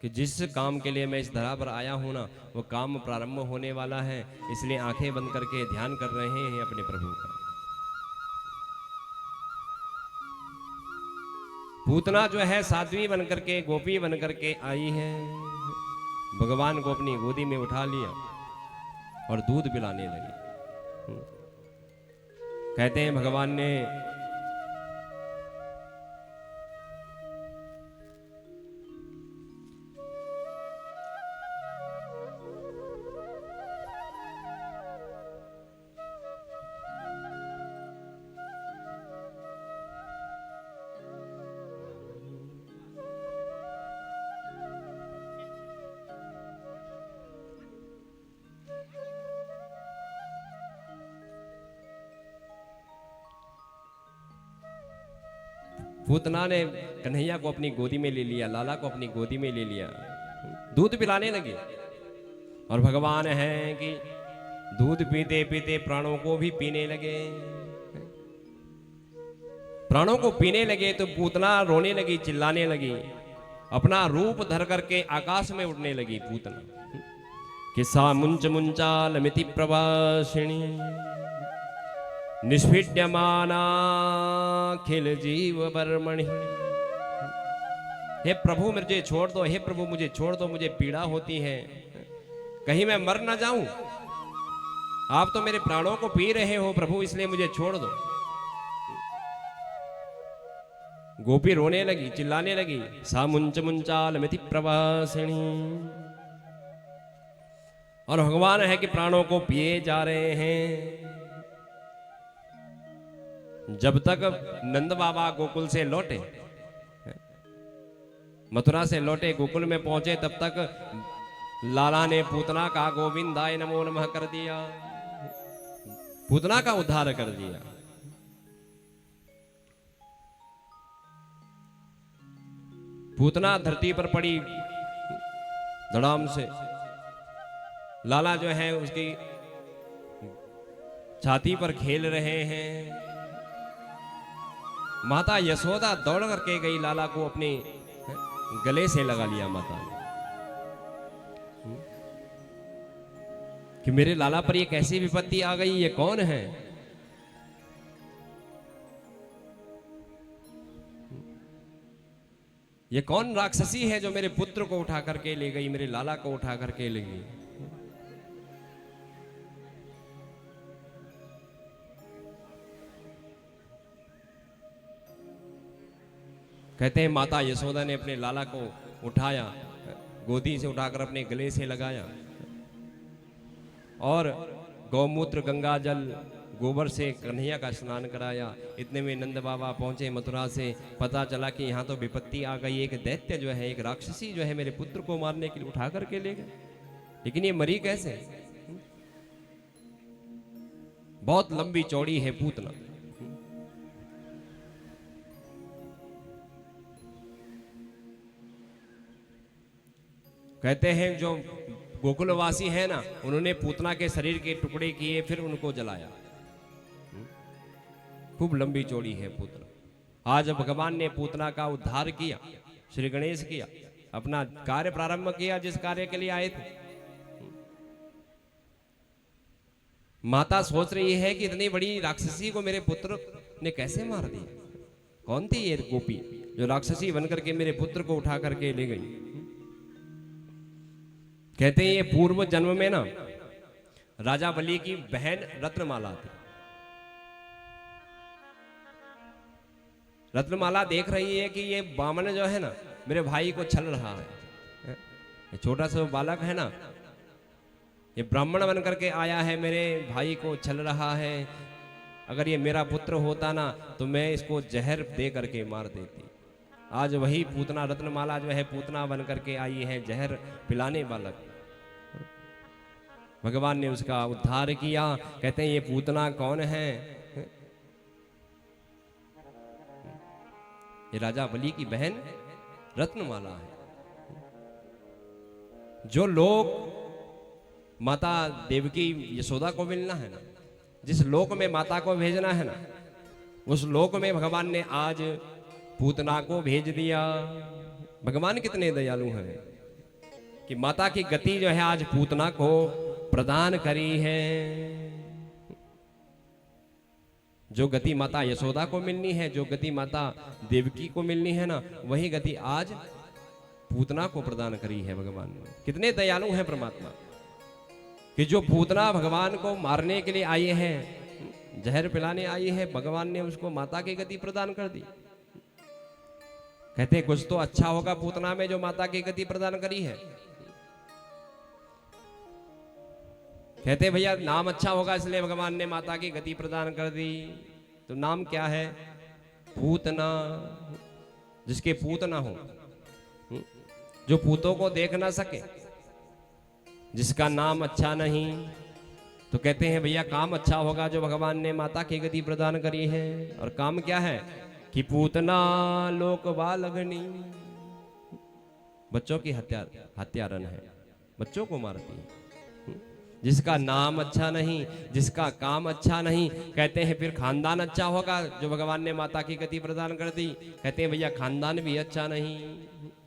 कि जिस काम के लिए मैं इस धरा पर आया हूं ना, वो काम प्रारंभ होने वाला है, इसलिए आंखें बंद करके ध्यान कर रहे हैं अपने प्रभु का। पूतना जो है साध्वी बन करके, गोपी बन करके आई है, भगवान को अपनी गोदी में उठा लिया और दूध पिलाने लगी। कहते हैं भगवान ने पूतना ने कन्हैया को अपनी गोदी में ले लिया, लाला को अपनी गोदी में ले लिया, दूध पिलाने लगे। और भगवान हैं कि दूध पीते पीते प्राणों को भी पीने लगे। प्राणों को पीने लगे तो पूतना रोने लगी, चिल्लाने लगी, अपना रूप धर करके आकाश में उड़ने लगी पूतना कि सा मुंच मुंचाल मिति प्रभाषिणी निष्पीड्यमाना खिल जीव बर्मणि। हे प्रभु मुझे छोड़ दो, हे प्रभु मुझे छोड़ दो, मुझे पीड़ा होती है, कहीं मैं मर ना जाऊं। आप तो मेरे प्राणों को पी रहे हो प्रभु, इसलिए मुझे छोड़ दो। गोपी रोने लगी, चिल्लाने लगी, सा मुंच मुंचाल मिति प्रभाषिणी। और भगवान है कि प्राणों को पिए जा रहे हैं। जब तक नंद बाबा गोकुल से लौटे, मथुरा से लौटे, गोकुल में पहुंचे, तब तक लाला ने पूतना का गोविंदाय नमो नमः कर दिया, पूतना का उद्धार कर दिया। पूतना धरती पर पड़ी धड़ाम से, लाला जो है उसकी छाती पर खेल रहे हैं। माता यशोदा दौड़ करके गई, लाला को अपने गले से लगा लिया माता ने कि मेरे लाला पर ये कैसी विपत्ति आ गई, ये कौन है? ये कौन राक्षसी है जो मेरे पुत्र को उठा करके ले गई, मेरे लाला को उठा करके ले गई? कहते हैं माता यशोदा ने अपने लाला को उठाया, गोदी से उठाकर अपने गले से लगाया और गौमूत्र, गंगा जल, गोबर से कन्हैया का स्नान कराया। इतने में नंद बाबा पहुंचे मथुरा से। पता चला कि यहाँ तो विपत्ति आ गई, एक दैत्य जो है, एक राक्षसी जो है मेरे पुत्र को मारने के लिए उठा करके ले गए। लेकिन ये मरी कैसे? बहुत लंबी चौड़ी है पूतना। कहते हैं जो गोकुलवासी है ना, उन्होंने पूतना के शरीर के टुकड़े किए, फिर उनको जलाया। खूब लंबी चौड़ी है पूतना। आज भगवान ने पूतना का उद्धार किया, श्री गणेश किया, अपना कार्य प्रारंभ किया जिस कार्य के लिए आए थे। माता सोच रही है कि इतनी बड़ी राक्षसी को मेरे पुत्र ने कैसे मार दिया? कौन थी ये गोपी जो राक्षसी बनकर के मेरे पुत्र को उठा करके ले गई? कहते हैं ये पूर्व जन्म में ना राजा बलि की बहन रत्नमाला थी। रत्नमाला देख रही है कि ये बामन जो है ना मेरे भाई को छल रहा है। ये छोटा सा बालक है ना, ये ब्राह्मण बन करके आया है, मेरे भाई को छल रहा है। अगर ये मेरा पुत्र होता ना तो मैं इसको जहर दे करके मार देती। आज वही पूतना रत्नमाला जो है पूतना बन करके आई है, जहर पिलाने बालक। भगवान ने उसका उद्धार किया। कहते हैं ये पूतना कौन है? ये राजा बलि की बहन रत्नमाला है। जो लोग माता देवकी यशोदा को मिलना है ना, जिस लोक में माता को भेजना है ना, उस लोक में भगवान ने आज पूतना को भेज दिया। भगवान कितने दयालु हैं कि माता की गति जो है आज पूतना को प्रदान करी है। जो गति माता यशोदा को मिलनी है, जो गति माता देवकी को मिलनी है ना, वही गति आज पूतना को प्रदान करी है भगवान ने। कितने दयालु हैं परमात्मा कि जो पूतना भगवान को मारने के लिए आई है, जहर पिलाने आई है, भगवान ने उसको माता की गति प्रदान कर दी। कहते हैं कुछ तो अच्छा होगा पूतना में जो माता की गति प्रदान करी है। कहते हैं भैया नाम अच्छा होगा इसलिए भगवान ने माता की गति प्रदान कर दी। तो नाम क्या है? पूतना। जिसके पूत ना हो, जो पूतों को देख ना सके, जिसका नाम अच्छा नहीं, तो कहते हैं भैया काम अच्छा होगा जो भगवान ने माता की गति प्रदान करी है। और काम क्या है कि पूतना लोक बालगनी, बच्चों की हत्यारन है, बच्चों को मारती है। जिसका नाम अच्छा नहीं, जिसका काम अच्छा नहीं, कहते हैं फिर खानदान अच्छा होगा जो भगवान ने माता की गति प्रदान कर दी। कहते हैं भैया खानदान भी अच्छा नहीं,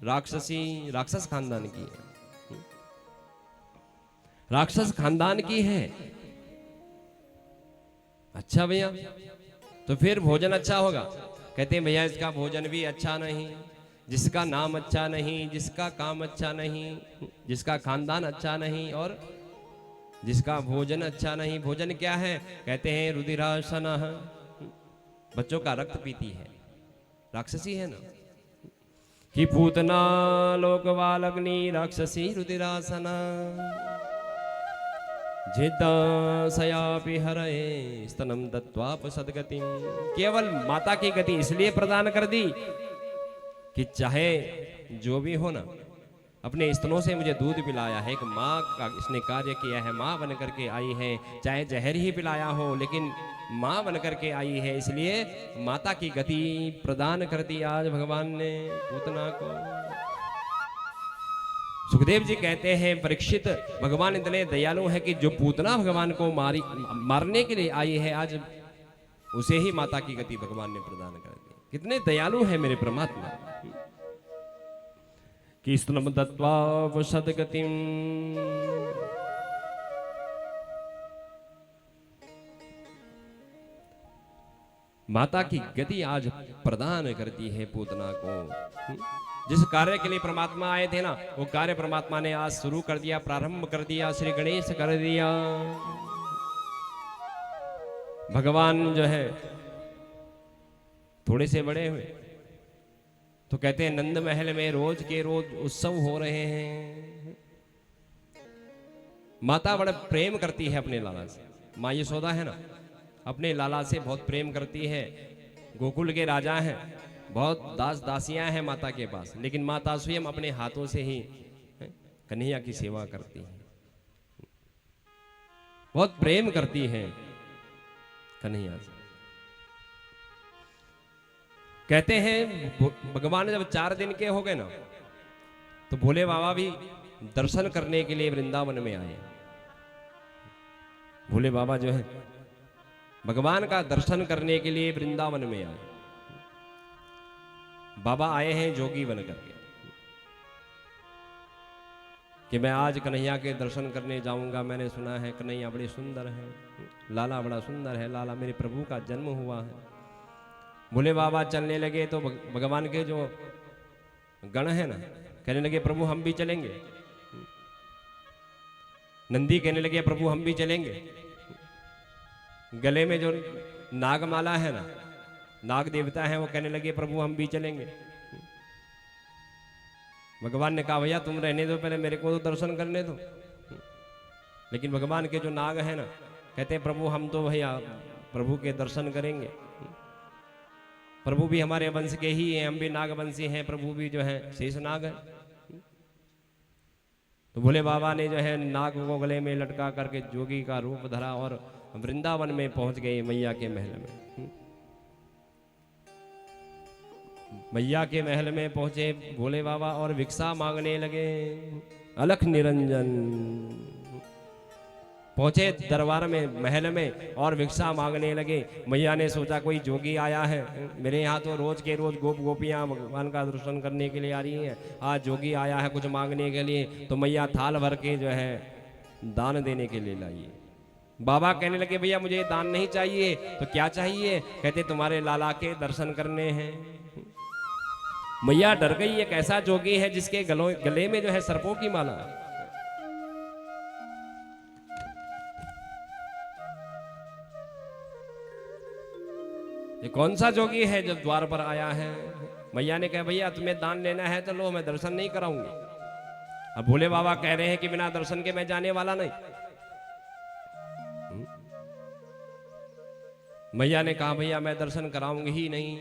राक्षस खानदान की है, राक्षस खानदान की है। अच्छा भैया तो फिर भोजन अच्छा होगा। कहते हैं भैया इसका भोजन भी अच्छा नहीं, जिसका नाम अच्छा नहीं, जिसका काम अच्छा नहीं, जिसका खानदान अच्छा नहीं और जिसका भोजन अच्छा नहीं। भोजन क्या है? कहते हैं रुधिरासन, बच्चों का रक्त पीती है, राक्षसी है ना कि पूतना लोक बालग्नि राक्षसी रुधिरासन। जिदासयापि हरये स्तनम दत्वाप सदगति। केवल माता की गति इसलिए प्रदान कर दी कि चाहे जो भी हो ना, अपने स्तनों से मुझे दूध पिलाया है, एक माँ का इसने कार्य किया है, माँ बन करके आई है, चाहे जहर ही पिलाया हो लेकिन माँ बन करके आई है, इसलिए माता की गति प्रदान कर दी आज भगवान ने पूतना को। सुखदेव जी कहते हैं परीक्षित, भगवान इतने दयालु है कि जो पूतना भगवान को मारने के लिए आई है, आज उसे ही माता की गति भगवान ने प्रदान कर दी। कितने दयालु है मेरे परमात्मा। कि स्तनम दत्वा सदगतिम, माता की गति आज प्रदान करती है पूतना को। जिस कार्य के लिए परमात्मा आए थे ना, वो कार्य परमात्मा ने आज शुरू कर दिया, प्रारंभ कर दिया, श्री गणेश कर दिया। भगवान जो है थोड़े से बड़े हुए तो कहते हैं नंद महल में रोज के रोज उत्सव हो रहे हैं। माता बड़ा प्रेम करती है अपने लाला से। माँ यशोदा है ना, अपने लाला से बहुत प्रेम करती है। गोकुल के राजा हैं, बहुत दास दासियां हैं माता के पास, लेकिन माता स्वयं अपने हाथों से ही कन्हैया की सेवा करती है, बहुत प्रेम करती है कन्हैया से। कहते हैं भगवान जब 4 दिन के हो गए ना, तो भोले बाबा भी दर्शन करने के लिए वृंदावन में आए। भोले बाबा जो है भगवान का दर्शन करने के लिए वृंदावन में आए। बाबा आए हैं जोगी बन करके कि मैं आज कन्हैया के दर्शन करने जाऊंगा। मैंने सुना है कन्हैया बड़ी सुंदर है, लाला बड़ा सुंदर है, लाला मेरे प्रभु का जन्म हुआ है। भोले बाबा चलने लगे तो भगवान के जो गण है ना कहने लगे प्रभु हम भी चलेंगे। नंदी कहने लगे प्रभु हम भी चलेंगे। गले में जो नागमाला है ना, नाग देवता है, वो कहने लगे प्रभु हम भी चलेंगे। भगवान ने कहा भैया तुम रहने दो, पहले मेरे को तो दर्शन करने दो। लेकिन भगवान के जो नाग है ना कहते हैं प्रभु हम तो भैया प्रभु के दर्शन करेंगे। प्रभु भी हमारे वंश के ही हैं, हम भी नागवंशी हैं, प्रभु भी जो है शेष नाग है। तो भोले बाबा ने जो है नाग को गले में लटका करके जोगी का रूप धरा और वृंदावन में पहुंच गए मैया के महल में। मैया के महल में पहुंचे भोले बाबा और भिक्षा मांगने लगे। अलख निरंजन पहुंचे दरबार में, महल में, और भिक्षा मांगने लगे। मैया ने सोचा कोई जोगी आया है, मेरे यहाँ तो रोज के रोज गोप गोपियाँ भगवान का दर्शन करने के लिए आ रही हैं, आज जोगी आया है कुछ मांगने के लिए। तो मैया थाल भर के जो है दान देने के लिए लाई। बाबा कहने लगे भैया मुझे दान नहीं चाहिए। तो क्या चाहिए? कहते तुम्हारे लाला के दर्शन करने हैं। मैया डर गई, एक ऐसा जोगी है जिसके गले में जो है सर्पों की माला। ये कौन सा जोगी है जब द्वार पर आया है? मैया ने कहा भैया तुम्हें दान लेना है तो लो, मैं दर्शन नहीं कराऊंगी। अब भोले बाबा कह रहे हैं कि बिना दर्शन के मैं जाने वाला नहीं। मैया ने कहा भैया मैं दर्शन कराऊंगी ही नहीं।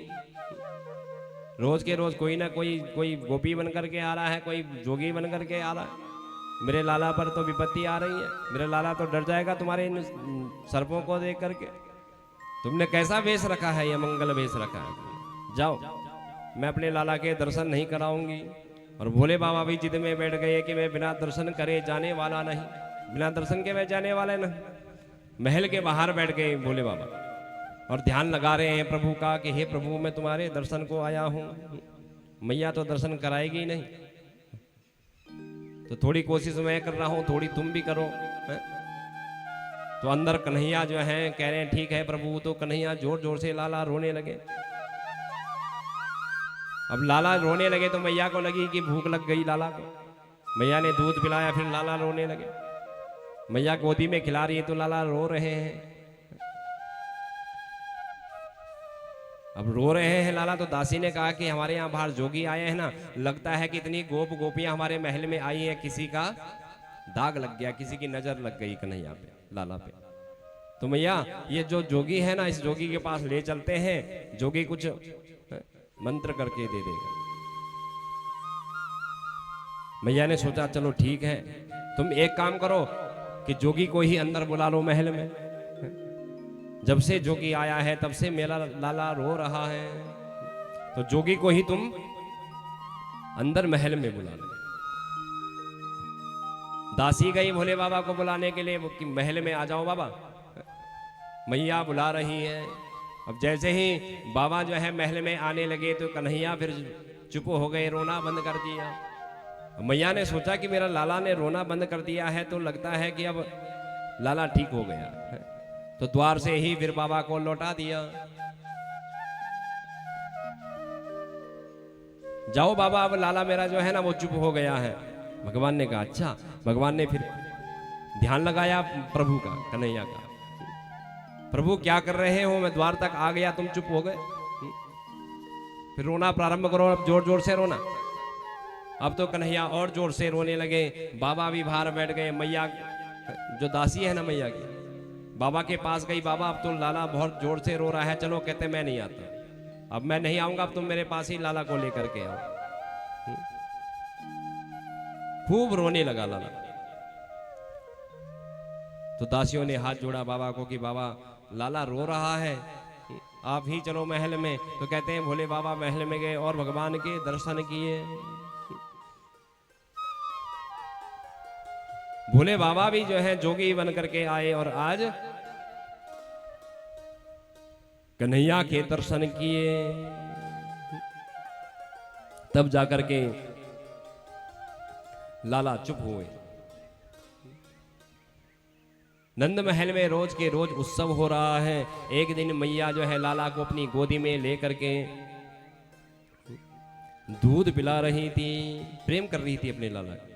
रोज के रोज कोई ना कोई गोपी बन करके आ रहा है, कोई जोगी बन करके आ रहा है। मेरे लाला पर तो विपत्ति आ रही है, मेरा लाला तो डर जाएगा तुम्हारे इन सर्पों को देख करके। तुमने कैसा वेश रखा है? ये मंगल वेश रखा है। जाओ, मैं अपने लाला के दर्शन नहीं कराऊंगी। और भोले बाबा भी जिद में बैठ गए कि मैं बिना दर्शन करे जाने वाला नहीं, बिना दर्शन के मैं जाने वाला नहीं। महल के बाहर बैठ गए भोले बाबा और ध्यान लगा रहे हैं प्रभु का कि हे प्रभु मैं तुम्हारे दर्शन को आया हूं। मैया तो दर्शन कराएगी नहीं, तो थोड़ी कोशिश मैं कर रहा हूं, थोड़ी तुम भी करो। है? तो अंदर कन्हैया जो है कह रहे हैं ठीक है प्रभु। तो कन्हैया जोर जोर से लाला रोने लगे। अब लाला रोने लगे तो मैया को लगी कि भूख लग गई लाला को। मैया ने दूध पिलाया, फिर लाला रोने लगे। मैया गोदी में खिला रही है तो लाला रो रहे हैं। अब रो रहे हैं लाला, तो दासी ने कहा कि हमारे यहाँ बाहर जोगी आए हैं ना, लगता है कि इतनी गोप गोपियां हमारे महल में आई हैं, किसी का दाग लग गया, किसी की नजर लग गई कन्हैया पे, लाला पे। तो मैया ये जो जोगी है ना, इस जोगी के पास ले चलते हैं, जोगी कुछ मंत्र करके दे देगा। मैया ने सोचा चलो ठीक है, तुम एक काम करो कि जोगी को ही अंदर बुला लो महल में। जब से जोगी आया है तब से मेरा लाला रो रहा है, तो जोगी को ही तुम अंदर महल में बुला लो। दासी गई भोले बाबा को बुलाने के लिए कि महल में आ जाओ बाबा, मैया बुला रही है। अब जैसे ही बाबा जो है महल में आने लगे तो कन्हैया फिर चुप हो गए, रोना बंद कर दिया। मैया ने सोचा कि मेरा लाला ने रोना बंद कर दिया है तो लगता है कि अब लाला ठीक हो गया, तो द्वार से ही फिर बाबा को लौटा दिया। जाओ बाबा, अब लाला मेरा जो है ना वो चुप हो गया है। भगवान ने कहा अच्छा। भगवान ने फिर ध्यान लगाया प्रभु का, कन्हैया का, प्रभु क्या कर रहे हो, मैं द्वार तक आ गया तुम चुप हो गए। फिर रोना प्रारंभ करो, अब जोर जोर से रोना। अब तो कन्हैया और जोर से रोने लगे, बाबा भी बाहर बैठ गए। मैया जो दासी है ना मैया की, बाबा के पास गई, बाबा अब तो लाला बहुत जोर से रो रहा है, चलो। कहते मैं नहीं आता, अब मैं नहीं आऊंगा, अब तुम मेरे पास ही लाला को लेकर के आओ। खूब रोने लगा लाला। तो दासियों ने हाथ जोड़ा बाबा को कि बाबा लाला रो रहा है, आप ही चलो महल में। तो कहते हैं भोले बाबा महल में गए और भगवान के दर्शन किए। भोले बाबा भी जो है जोगी बन करके आए और आज कन्हैया के दर्शन किए। तब जाकर के लाला चुप हुए। नंद महल में रोज के रोज उत्सव हो रहा है। एक दिन मैया जो है लाला को अपनी गोदी में लेकर के दूध पिला रही थी, प्रेम कर रही थी अपने लाला को।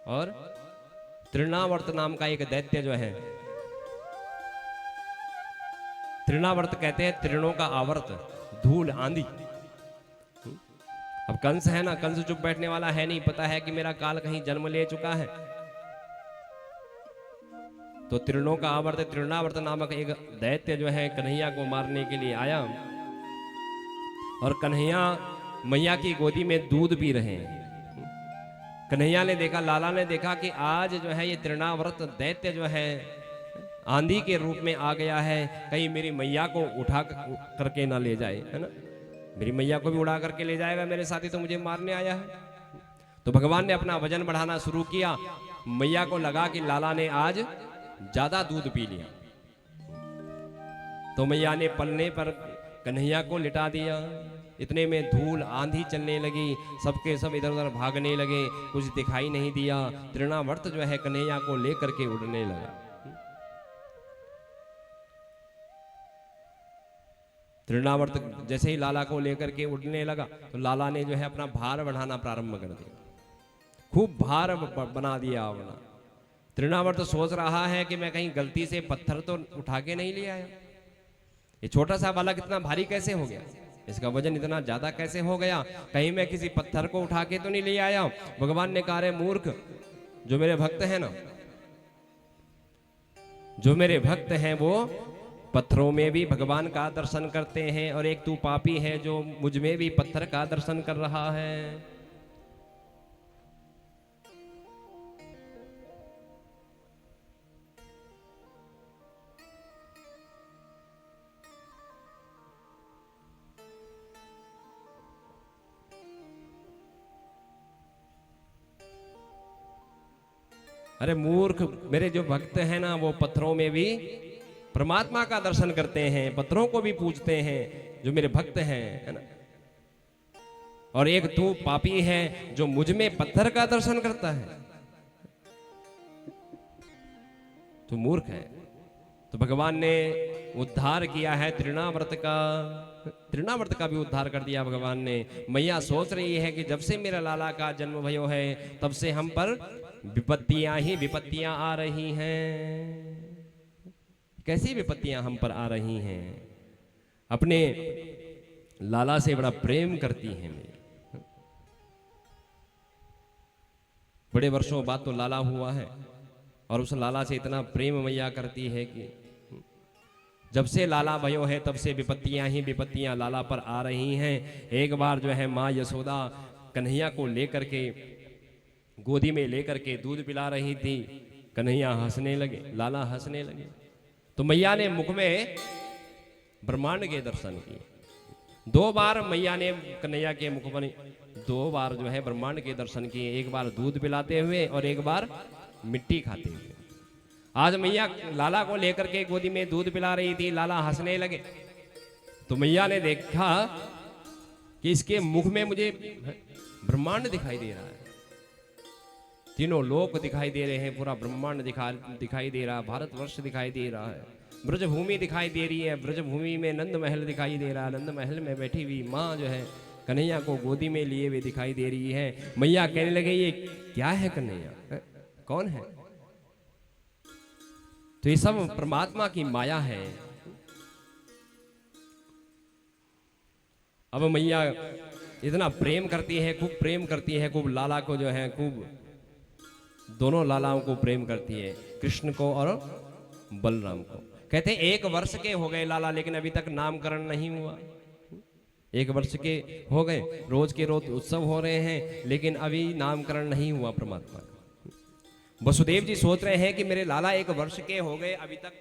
और तृणावर्त नाम का एक दैत्य जो है, तृणावर्त कहते हैं तृणों का आवर्त, धूल आंधी। अब कंस है ना, कंस चुप बैठने वाला है नहीं, पता है कि मेरा काल कहीं जन्म ले चुका है। तो तृणों का आवर्त, तृणावर्त नामक एक दैत्य जो है कन्हैया को मारने के लिए आया। और कन्हैया मैया की गोदी में दूध पी रहे हैं। कन्हैया ने देखा, लाला ने देखा कि आज जो है ये तृणावर्त दैत्य जो है आंधी के रूप में आ गया है, कहीं मेरी मैया को उठा करके ना ले जाए, है ना। मेरी मैया को भी उड़ा करके ले जाएगा, मेरे साथी तो मुझे मारने आया है। तो भगवान ने अपना वजन बढ़ाना शुरू किया। मैया को लगा कि लाला ने आज ज्यादा दूध पी लिया, तो मैया ने पलने पर कन्हैया को लिटा दिया। इतने में धूल आंधी चलने लगी, सबके सब इधर उधर भागने लगे, कुछ दिखाई नहीं दिया। तृणावर्त जो है कन्हैया को लेकर के उड़ने लगा। तृणावर्त जैसे ही लाला को लेकर के उड़ने लगा तो लाला ने जो है अपना भार बढ़ाना प्रारंभ कर दिया, खूब भार बना दिया अपना। तृणावर्त सोच रहा है कि मैं कहीं गलती से पत्थर तो उठा के नहीं ले आया, ये छोटा सा बालक इतना भारी कैसे हो गया, इसका वजन इतना ज्यादा कैसे हो गया, कहीं मैं किसी पत्थर को उठा के तो नहीं ले आया। भगवान ने कहा रे मूर्ख, जो मेरे भक्त हैं ना, जो मेरे भक्त हैं वो पत्थरों में भी भगवान का दर्शन करते हैं, और एक तू पापी है जो मुझ में भी पत्थर का दर्शन कर रहा है। अरे मूर्ख, मेरे जो भक्त हैं ना वो पत्थरों में भी परमात्मा का दर्शन करते हैं, पत्थरों को भी पूजते हैं, जो मेरे भक्त हैं, है ना। और एक तू पापी है जो मुझ में पत्थर का दर्शन करता है, तू मूर्ख है। तो भगवान ने उद्धार किया है तृणावर्त का, तृणावर्त का भी उद्धार कर दिया भगवान ने। मैया सोच रही है कि जब से मेरा लाला का जन्म भयो है तब से हम पर विपत्तियां ही विपत्तियां आ रही हैं। कैसी विपत्तियां हम पर आ रही हैं, अपने लाला से बड़ा प्रेम करती हैं। बड़े वर्षों बाद तो लाला हुआ है, और उस लाला से इतना प्रेम मैया करती है कि जब से लाला भयो है तब से विपत्तियां ही विपत्तियां लाला पर आ रही हैं। एक बार जो है माँ यशोदा कन्हैया को लेकर के गोदी में लेकर के दूध पिला रही थी। कन्हैया हंसने लगे, लाला हंसने लगे, तो मैया ने मुख में ब्रह्मांड के दर्शन किए। 2 बार मैया ने कन्हैया के मुख पर 2 बार जो है ब्रह्मांड के दर्शन किए, एक बार दूध पिलाते हुए और एक बार मिट्टी खाते हुए। आज मैया लाला को लेकर के गोदी में दूध पिला रही थी, लाला हंसने लगे, तो मैया ने देखा कि इसके मुख में मुझे ब्रह्मांड दिखाई दे रहा है, तीनों लोक दिखाई दे रहे हैं, पूरा ब्रह्मांड दिखाई दे रहा है, भारतवर्ष दिखाई दे रहा है, ब्रजभूमि दिखाई दे रही है, ब्रजभूमि में नंद महल दिखाई दे रहा है, नंद महल में बैठी हुई माँ जो है कन्हैया को गोदी में लिए हुए दिखाई दे रही है। मैया कहने लगे ये क्या है कन्हैया, कौन है? तो ये सब परमात्मा की माया है। अब मैया इतना प्रेम करती है, खूब प्रेम करती है, खूब लाला को जो है खूब, दोनों लालाओं को प्रेम करती है, कृष्ण को और बलराम को। कहते 1 वर्ष के हो गए लाला, लेकिन अभी तक नामकरण नहीं हुआ। 1 वर्ष के हो गए, रोज के रोज उत्सव हो रहे हैं, लेकिन अभी नामकरण नहीं हुआ परमात्मा का। वसुदेव जी सोच रहे हैं कि मेरे लाला 1 वर्ष के हो गए, अभी तक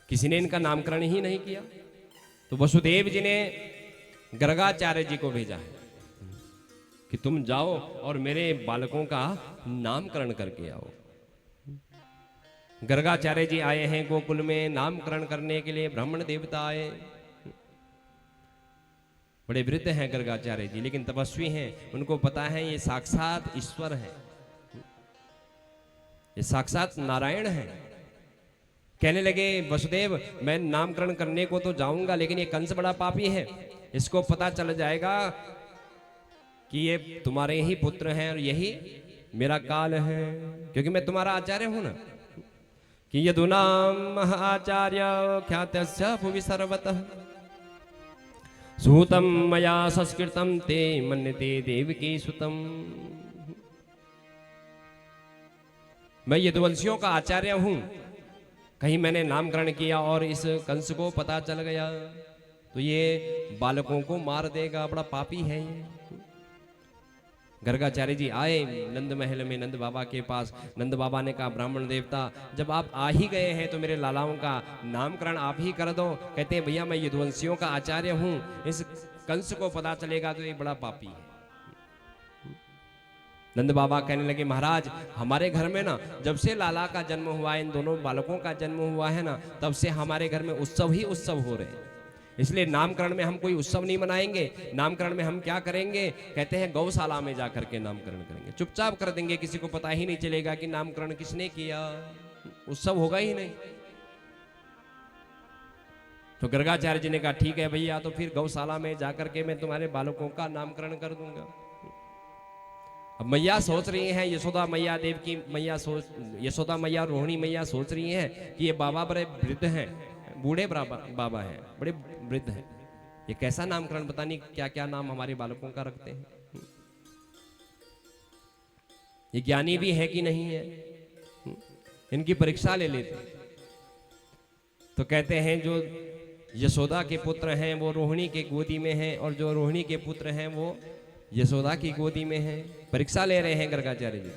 किसी ने इनका नामकरण ही नहीं किया। तो वसुदेव जी ने गर्गाचार्य जी को भेजा है कि तुम जाओ और मेरे बालकों का नामकरण करके आओ। गर्गाचार्य जी आए हैं गोकुल में नामकरण करने के लिए, ब्राह्मण देवता आए, बड़े वृद्ध हैं गर्गाचार्य जी, लेकिन तपस्वी हैं, उनको पता है ये साक्षात ईश्वर है, ये साक्षात नारायण है। कहने लगे वसुदेव मैं नामकरण करने को तो जाऊंगा, लेकिन ये कंस बड़ा पापी है, इसको पता चल जाएगा कि ये तुम्हारे ही पुत्र हैं और यही मेरा काल है, क्योंकि मैं तुम्हारा आचार्य हूं ना। कि यदुनाम आचार्य ख्यातस्य भुवि सर्वतः सूतम मया संस्कृतम ते मन्यते देवकी सुतम। मैं यदुवंशियों का आचार्य हूं, कहीं मैंने नामकरण किया और इस कंस को पता चल गया तो ये बालकों को मार देगा, बड़ा पापी है ये। गर्गाचार्य जी आए नंद महल में नंद बाबा के पास। नंद बाबा ने कहा ब्राह्मण देवता जब आप आ ही गए हैं तो मेरे लालाओं का नामकरण आप ही कर दो। कहते हैं भैया मैं यदुवंशियों का आचार्य हूं, इस कंस को पता चलेगा तो ये बड़ा पापी है। नंद बाबा कहने लगे महाराज हमारे घर में ना जब से लाला का जन्म हुआ है, इन दोनों बालकों का जन्म हुआ है ना, तब से हमारे घर में उत्सव ही उत्सव हो रहे हैं, इसलिए नामकरण में हम कोई उत्सव नहीं मनाएंगे। नामकरण में हम क्या करेंगे? कहते हैं गौशाला में जाकर के नामकरण करेंगे, चुपचाप कर देंगे, किसी को पता ही नहीं चलेगा कि नामकरण किसने किया, उत्सव होगा ही नहीं। तो गर्गाचार्य जी ने कहा ठीक है भैया, तो फिर गौशाला में जाकर के मैं तुम्हारे बालकों का नामकरण कर दूंगा। अब मैया सोच रही हैं, यशोदा मैया देव की मैया यशोदा मैया रोहिणी मैया सोच रही हैं कि ये बाबा बड़े वृद्ध हैं, बूढ़े बाबा हैं, बड़े वृद्ध हैं, ये कैसा नामकरण, पता नहीं क्या क्या नाम हमारे बालकों का रखते हैं, ये ज्ञानी भी है कि नहीं है, इनकी परीक्षा ले लेते। तो कहते हैं जो यशोदा के पुत्र हैं वो रोहिणी के गोदी में हैं, और जो रोहिणी के पुत्र हैं वो यशोदा की गोदी में हैं। परीक्षा ले रहे हैं गर्गाचार्य जी।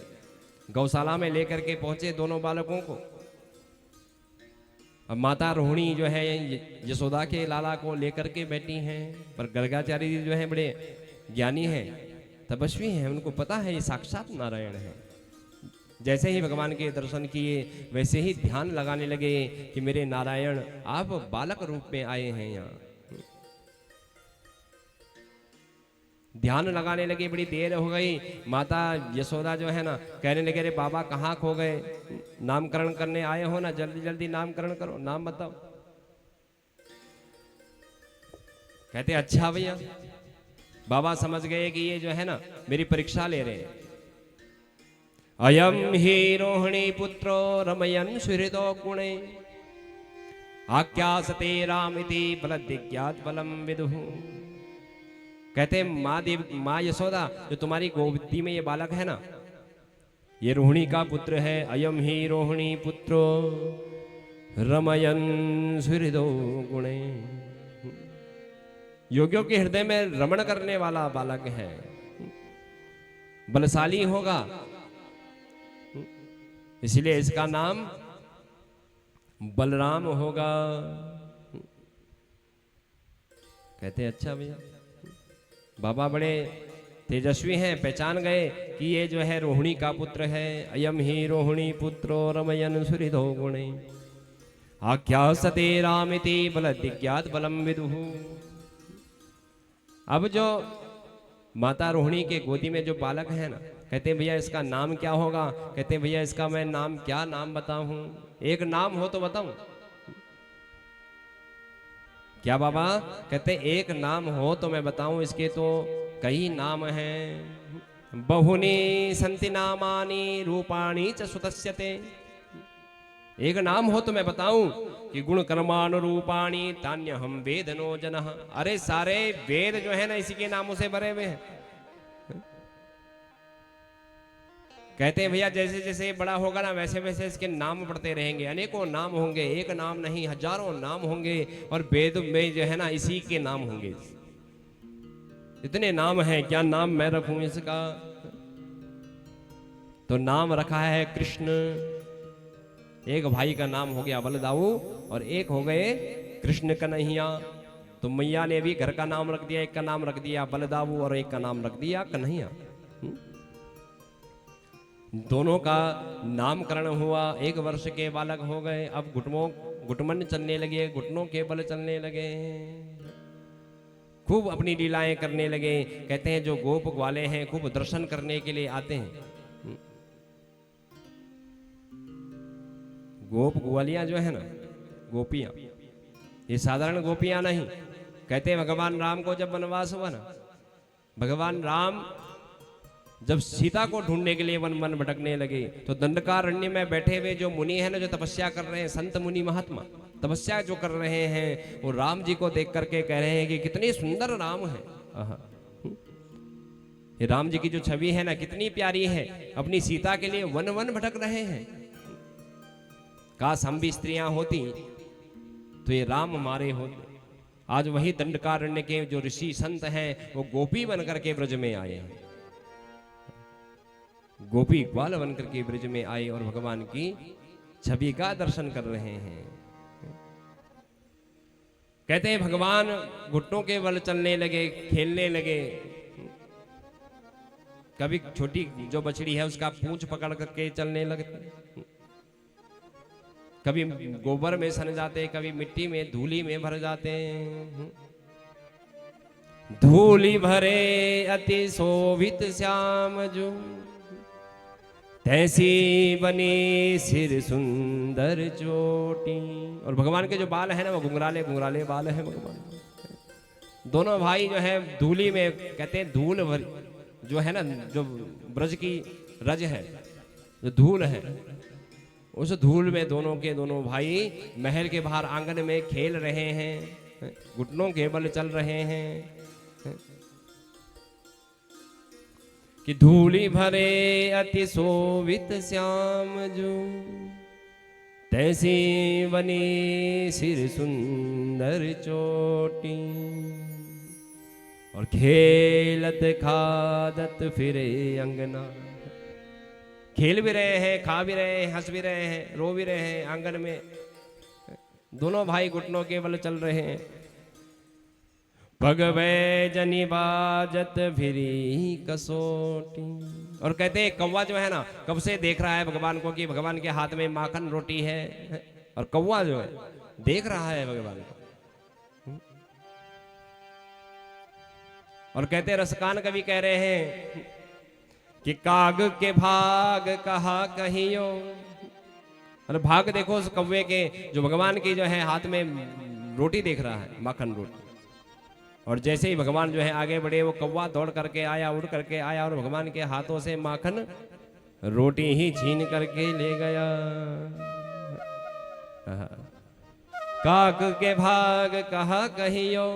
गौशाला में लेकर के पहुंचे दोनों बालकों को। अब माता रोहिणी जो है यशोदा के लाला को लेकर के बैठी हैं, पर गर्गाचार्य जी जो है बड़े ज्ञानी हैं, तपस्वी हैं, उनको पता है ये साक्षात नारायण है। जैसे ही भगवान के दर्शन किए वैसे ही ध्यान लगाने लगे कि मेरे नारायण आप बालक रूप में आए हैं यहाँ। ध्यान लगाने लगे, बड़ी देर हो गई। माता यशोदा जो है ना कहने लगे अरे बाबा कहाँ खो गए, नामकरण करने आए हो ना, जल्दी जल्दी नामकरण करो, नाम बताओ। कहते अच्छा भैया। बाबा समझ गए कि ये जो है ना मेरी परीक्षा ले रहे हैं। अयम ही रोहिणी पुत्रो रमयन सुहृदो गुणे आख्यासते रामिति बलदिज्ञात बलम विदुः। कहते हैं माँ यशोदा, जो तुम्हारी गोदी में ये बालक है ना, ये रोहिणी का पुत्र है। अयम ही रोहिणी पुत्रो रमयन सुहृदो गुणे। योगियों के हृदय में रमण करने वाला बालक है, बलशाली होगा, इसलिए इसका नाम बलराम होगा। कहते हैं अच्छा भैया, बाबा बड़े तेजस्वी हैं, पहचान गए कि ये जो है रोहिणी का पुत्र है। अयम ही रोहिणी पुत्रो रमयन सुहृदो गुणे आख्या सते रामिति बलदिज्ञात बलम विदुः। अब जो माता रोहिणी के गोदी में जो बालक है ना, कहते हैं भैया इसका नाम क्या होगा? कहते हैं भैया इसका मैं नाम क्या नाम बताऊं? एक नाम हो तो बताऊं। क्या बाबा? कहते एक नाम हो तो मैं बताऊं, इसके तो कई नाम हैं। बहुनी संति नामानि रूपाणि च सुतस्यते। एक नाम हो तो मैं बताऊं कि गुण कर्मानुरूपाणि तान्यहं वेदनो जनः। अरे सारे वेद जो है ना इसी के नामों से भरे हुए हैं। कहते हैं भैया जैसे जैसे बड़ा होगा ना वैसे वैसे इसके नाम पढ़ते रहेंगे, अनेकों नाम होंगे, एक नाम नहीं हजारों नाम होंगे, और वेद में जो है ना इसी के नाम होंगे। इतने नाम हैं, क्या नाम मैं रखूं इसका? तो नाम रखा है कृष्ण। एक भाई का नाम हो गया बलदाऊ और एक हो गए कृष्ण कन्हैया। तो मैया ने भी घर का नाम रख दिया, एक का नाम रख दिया बलदाऊ और एक का नाम रख दिया कन्हैया। दोनों का नामकरण हुआ, 1 वर्ष के बालक हो गए। अब घुटमन चलने लगे, घुटनों के बल चलने लगे, खूब अपनी लीलाएं करने लगे। कहते हैं जो गोप ग्वाले हैं खूब दर्शन करने के लिए आते हैं। गोप ग्वालियां जो है ना, गोपियां, ये साधारण गोपियां नहीं। कहते हैं भगवान राम को जब वनवास हुआ ना, भगवान राम जब सीता को ढूंढने के लिए वन वन भटकने लगे, तो दंडकारण्य में बैठे हुए जो मुनि हैं ना, जो तपस्या कर रहे हैं, संत मुनि महात्मा तपस्या जो कर रहे हैं, वो राम जी को देख करके कह रहे हैं कि कितनी सुंदर राम है। ये राम जी की जो छवि है ना कितनी प्यारी है। अपनी सीता के लिए वन वन भटक रहे हैं। काश हम भी स्त्रियां होती तो ये राम हमारे होते। आज वही दंडकारण्य के जो ऋषि संत हैं वो गोपी बन करके ब्रज में आए हैं, गोपी ग्वाल बन करके ब्रज में आए और भगवान की छवि का दर्शन कर रहे हैं। कहते हैं भगवान घुटनों के बल चलने लगे, खेलने लगे। कभी छोटी जो बछड़ी है उसका पूंछ पकड़ करके चलने लगते, कभी गोबर में सन जाते, कभी मिट्टी में धूली में भर जाते। धूली भरे अति शोभित श्याम जो, तैसी बनी सिर सुंदर चोटी। और भगवान के जो बाल है ना वो घुंघराले घुंघराले बाल है भगवान। दोनों भाई जो है धूली में, कहते हैं धूल भर जो है ना, जो ब्रज की रज है, जो धूल है, उस धूल में दोनों के दोनों भाई महल के बाहर आंगन में खेल रहे हैं, घुटनों के बल चल रहे हैं। कि धूली भरे अति शोभित श्याम जो, तैसी बनी सिर सुंदर चोटी। और खेलत खादत फिरे अंगना, खेल भी रहे हैं, खा भी रहे हैं, हंस भी रहे हैं, रो भी रहे हैं आंगन में। दोनों भाई घुटनों के बल चल रहे हैं। भगवे जनी बाजत फिरी कसोटी। और कहते हैं कौवा जो है ना कब से देख रहा है भगवान को कि भगवान के हाथ में माखन रोटी है, और कौवा जो है देख रहा है भगवान को। और कहते रसकान कवि कह रहे हैं कि काग के भाग कहा कहियो। और भाग देखो उस कौवे के जो भगवान की जो है हाथ में रोटी देख रहा है, माखन रोटी। और जैसे ही भगवान जो है आगे बढ़े, वो कौवा दौड़ करके आया, उड़ करके आया और भगवान के हाथों से माखन रोटी ही छीन करके ले गया। काग के भाग कहा कहियो,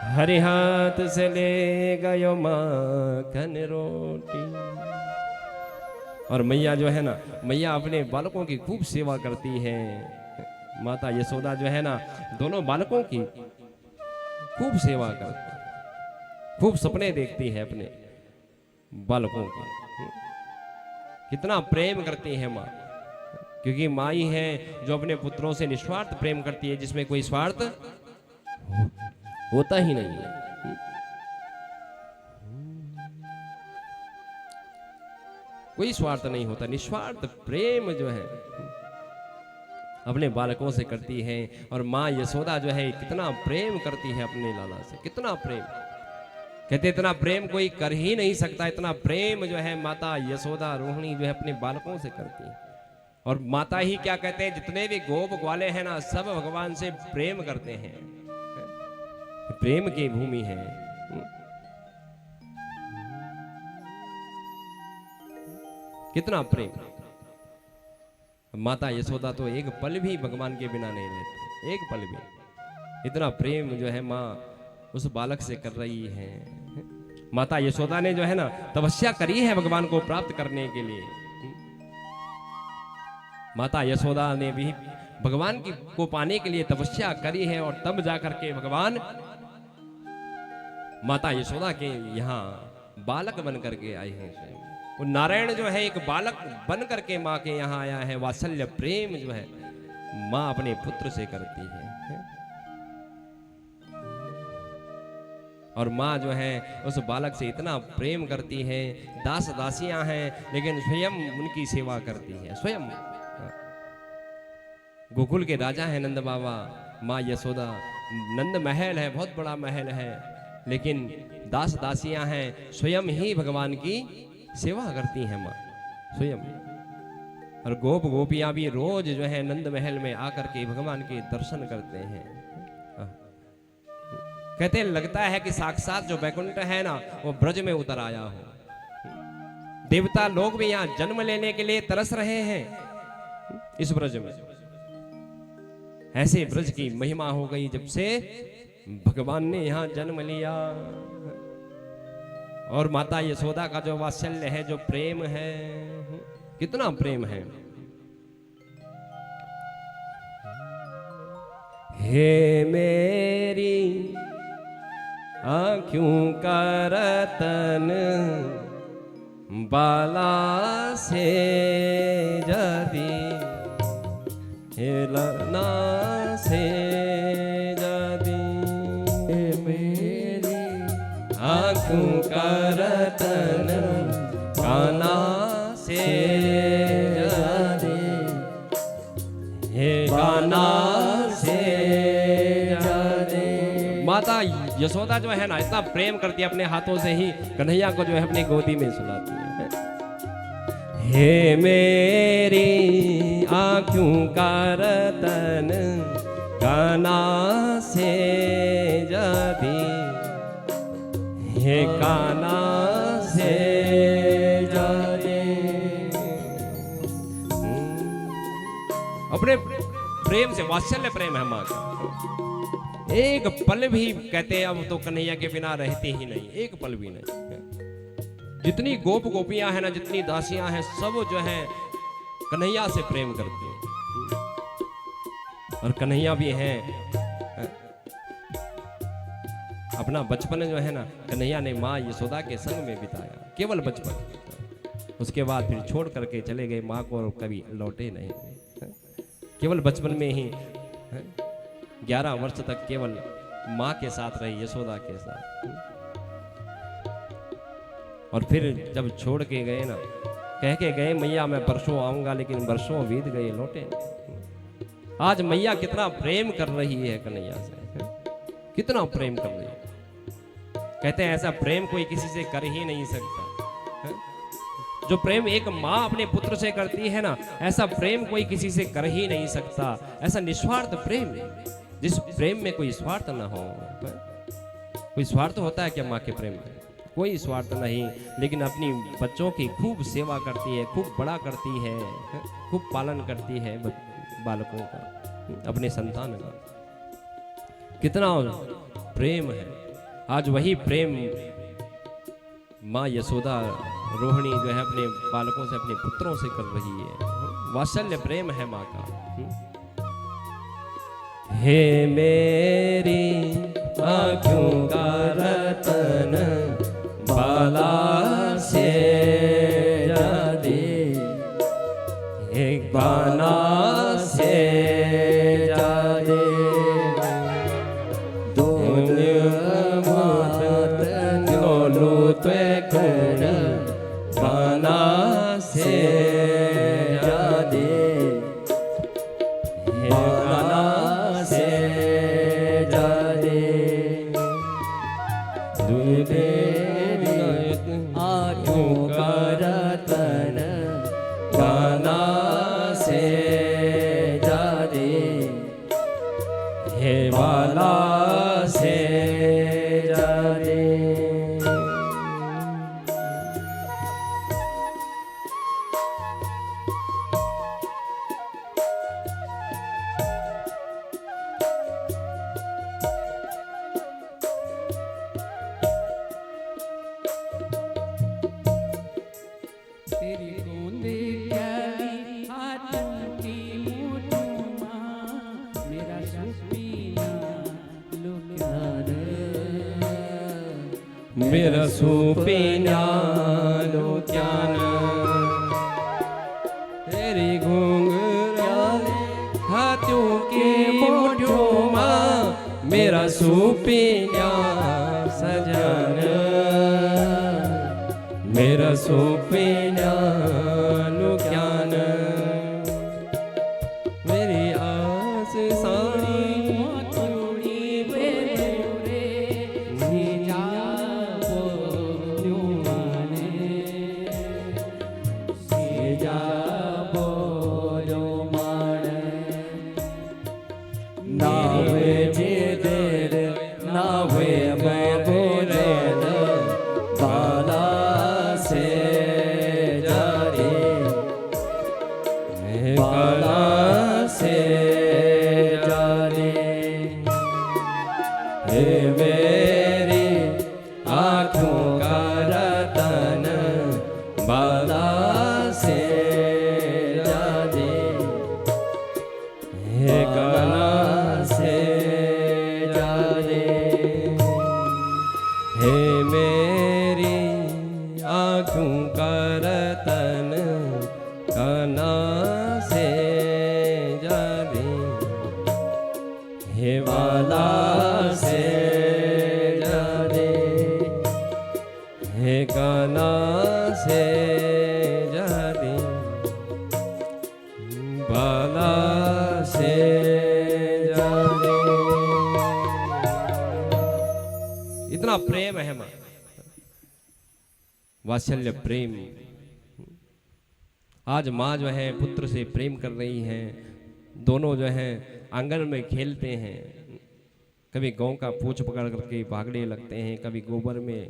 हरि हाथ से ले गयो माखन रोटी। और मैया जो है ना, मैया अपने बालकों की खूब सेवा करती है। माता यशोदा जो है ना, दोनों बालकों की खूब सेवा करती है, खूब सपने देखती है अपने बालकों के। कितना प्रेम करती है माँ, क्योंकि माँ ही है जो अपने पुत्रों से निस्वार्थ प्रेम करती है, जिसमें कोई स्वार्थ होता ही नहीं है। कोई स्वार्थ नहीं होता, निस्वार्थ प्रेम जो है अपने बालकों से करती है। और माँ यशोदा जो है कितना प्रेम करती है अपने लाला से, कितना प्रेम। कहते इतना प्रेम कोई कर ही नहीं सकता, इतना प्रेम जो है माता यशोदा रोहिणी जो है अपने बालकों से करती है। और माता ही क्या कहते हैं, जितने भी गोप ग्वाले हैं ना, सब भगवान से प्रेम करते हैं, प्रेम की भूमि है। कितना प्रेम। माता यशोदा तो एक पल भी भगवान के बिना नहीं रहते, एक पल भी। इतना प्रेम जो है माँ उस बालक से कर रही है। माता यशोदा ने जो है ना तपस्या करी है भगवान को प्राप्त करने के लिए। माता यशोदा ने भी भगवान की को पाने के लिए तपस्या करी है, और तब जाकर के भगवान माता यशोदा के यहाँ बालक बन करके आए हैं। वो नारायण जो है एक बालक बन करके माँ के यहाँ आया है। वात्सल्य प्रेम जो है माँ अपने पुत्र से करती है। और माँ जो है उस बालक से इतना प्रेम करती है। दास दासियां हैं लेकिन स्वयं उनकी सेवा करती है, स्वयं। गोकुल के राजा है नंद बाबा, माँ यशोदा। नंद महल है, बहुत बड़ा महल है, लेकिन दास दासियां हैं, स्वयं ही भगवान की सेवा करती हैं माँ, स्वयं। और गोप गोपियां भी रोज जो है नंद महल में आकर के भगवान के दर्शन करते हैं। कहते हैं लगता है कि साक्षात जो बैकुंठ है ना, वो ब्रज में उतर आया हो। देवता लोग भी यहाँ जन्म लेने के लिए तरस रहे हैं इस ब्रज में। ऐसे ब्रज की महिमा हो गई जब से भगवान ने यहाँ जन्म लिया। और माता यशोदा का जो वात्सल्य है, जो प्रेम है, कितना प्रेम है। हे मेरी आँखों का रतन, बाला से जदी हेलना से जदी, हे मेरी आँखों का रतन, काना से जदी, हे काना से जदी। माता यशोदा जो है ना इतना प्रेम करती है, अपने हाथों से ही कन्हैया को जो है अपनी गोदी में सुलाती है। हे मेरी आँखों का रतन, काना से जदी, हे काना से जदी। अपने प्रेम से, वात्सल्य प्रेम है माँ का। एक पल भी कहते हैं अब तो कन्हैया के बिना रहते ही नहीं, एक पल भी नहीं। जितनी गोप गोपियां हैं ना, जितनी दासियां हैं, सब जो है कन्हैया से प्रेम करती हैं। और कन्हैया भी हैं। अपना बचपन जो है ना कन्हैया ने माँ यशोदा के संग में बिताया, केवल बचपन। उसके बाद फिर छोड़ करके चले गए माँ को, और कभी लौटे नहीं। केवल बचपन में ही 11 वर्ष तक केवल माँ के साथ रही, यशोदा के साथ। और फिर जब छोड़ के गए ना, कह के गए मैया मैं परसों आऊंगा, लेकिन वर्षों बीत गए, लौटे नहीं। आज मैया कितना प्रेम कर रही है कन्हैया से, कितना प्रेम कर रही है। कहते हैं ऐसा प्रेम कोई किसी से कर ही नहीं सकता। जो प्रेम एक माँ अपने पुत्र से करती है ना, ऐसा प्रेम कोई किसी से कर ही नहीं सकता। ऐसा निस्वार्थ प्रेम, जिस प्रेम में कोई स्वार्थ ना हो। कोई स्वार्थ होता है क्या माँ के प्रेम में? कोई स्वार्थ नहीं। लेकिन अपनी बच्चों की खूब सेवा करती है, खूब बड़ा करती है, खूब पालन करती है बालकों का, अपने संतान का। कितना प्रेम है। आज वही प्रेम माँ यशोदा रोहिणी जो है अपने बालकों से, अपने पुत्रों से कर रही है। वात्सल्य प्रेम है माँ का। हे मेरी आँखों का रतन बाला से जादे, एक बाना से जादे, बाना से जादे, बाना से जादे, दूधे आँखों का रतन बाना से जादे, हे बाला से जादे। तेरी गूंदी प्यारी हाथों की मुट्ठों माँ, मेरा सुपीना लुटाना, मेरा सुपीना लुटाना, तेरी घुंघराले हाथों की मुट्ठों माँ, मेरा सुपीना सजाना, मेरा सुपीना लुटाना, मेरी आस सारी थोड़ी बेरे जीजा बोलू माने, जीजा बोलो माने, नावे जे देर नावे बोले बाला से जादे, बाला से जादे, हे मेरी आँखों का रतन बाला से जादे, हे गला से जादे, हे मेरी आँखों का रतन काना से जादे, हे वाला से जादे, हे काना से जादे, बाला से जादे। इतना प्रेम है मां, वात्सल्य प्रेम। आज माँ जो है पुत्र से प्रेम कर रही हैं, दोनों जो हैं आंगन में खेलते हैं, कभी गौ का पूंछ पकड़ करके भागने लगते हैं, कभी गोबर में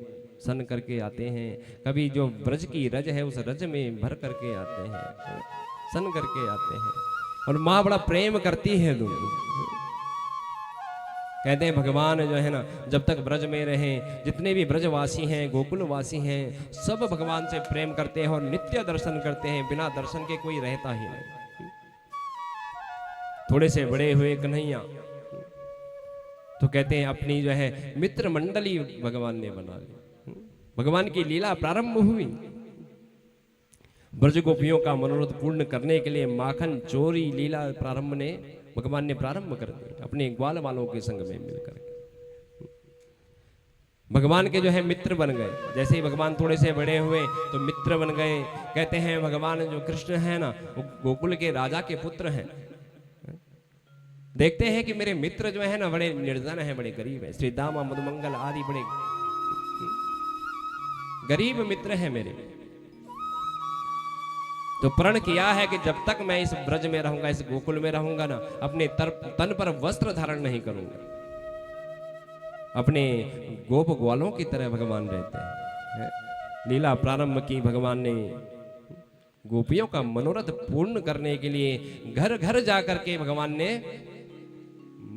सन करके आते हैं, कभी जो ब्रज की रज है उस रज में भर करके आते हैं, सन करके आते हैं, और माँ बड़ा प्रेम करती है दोनों। कहते हैं भगवान जो है ना जब तक ब्रज में रहें, जितने भी ब्रजवासी हैं गोकुलवासी हैं सब भगवान से प्रेम करते हैं और नित्य दर्शन करते हैं, बिना दर्शन के कोई रहता ही नहीं। थोड़े से बड़े हुए कन्हैया तो कहते हैं अपनी जो है मित्र मंडली भगवान ने बना ली। भगवान की लीला प्रारंभ हुई, ब्रज गोपियों का मनोरथ पूर्ण करने के लिए माखन चोरी लीला भगवान ने प्रारंभ कर दी अपने ग्वाल वालों के संग में मिलकर के। भगवान के जो है मित्र बन गए, जैसे ही भगवान थोड़े से बड़े हुए तो मित्र बन गए। कहते हैं भगवान जो कृष्ण है ना वो गोकुल के राजा के पुत्र हैं। देखते हैं कि मेरे मित्र जो है ना बड़े निर्धन हैं, बड़े गरीब हैं, श्री दामा मधुमंगल आदि बड़े गरीब मित्र हैं मेरे। तो प्रण किया है कि जब तक मैं इस ब्रज में रहूंगा, इस गोकुल में रहूंगा ना, अपने तन पर वस्त्र धारण नहीं करूंगा। अपने गोप ग्वालों की तरह भगवान रहते हैं। लीला प्रारंभ की भगवान ने गोपियों का मनोरथ पूर्ण करने के लिए घर घर जाकर के भगवान ने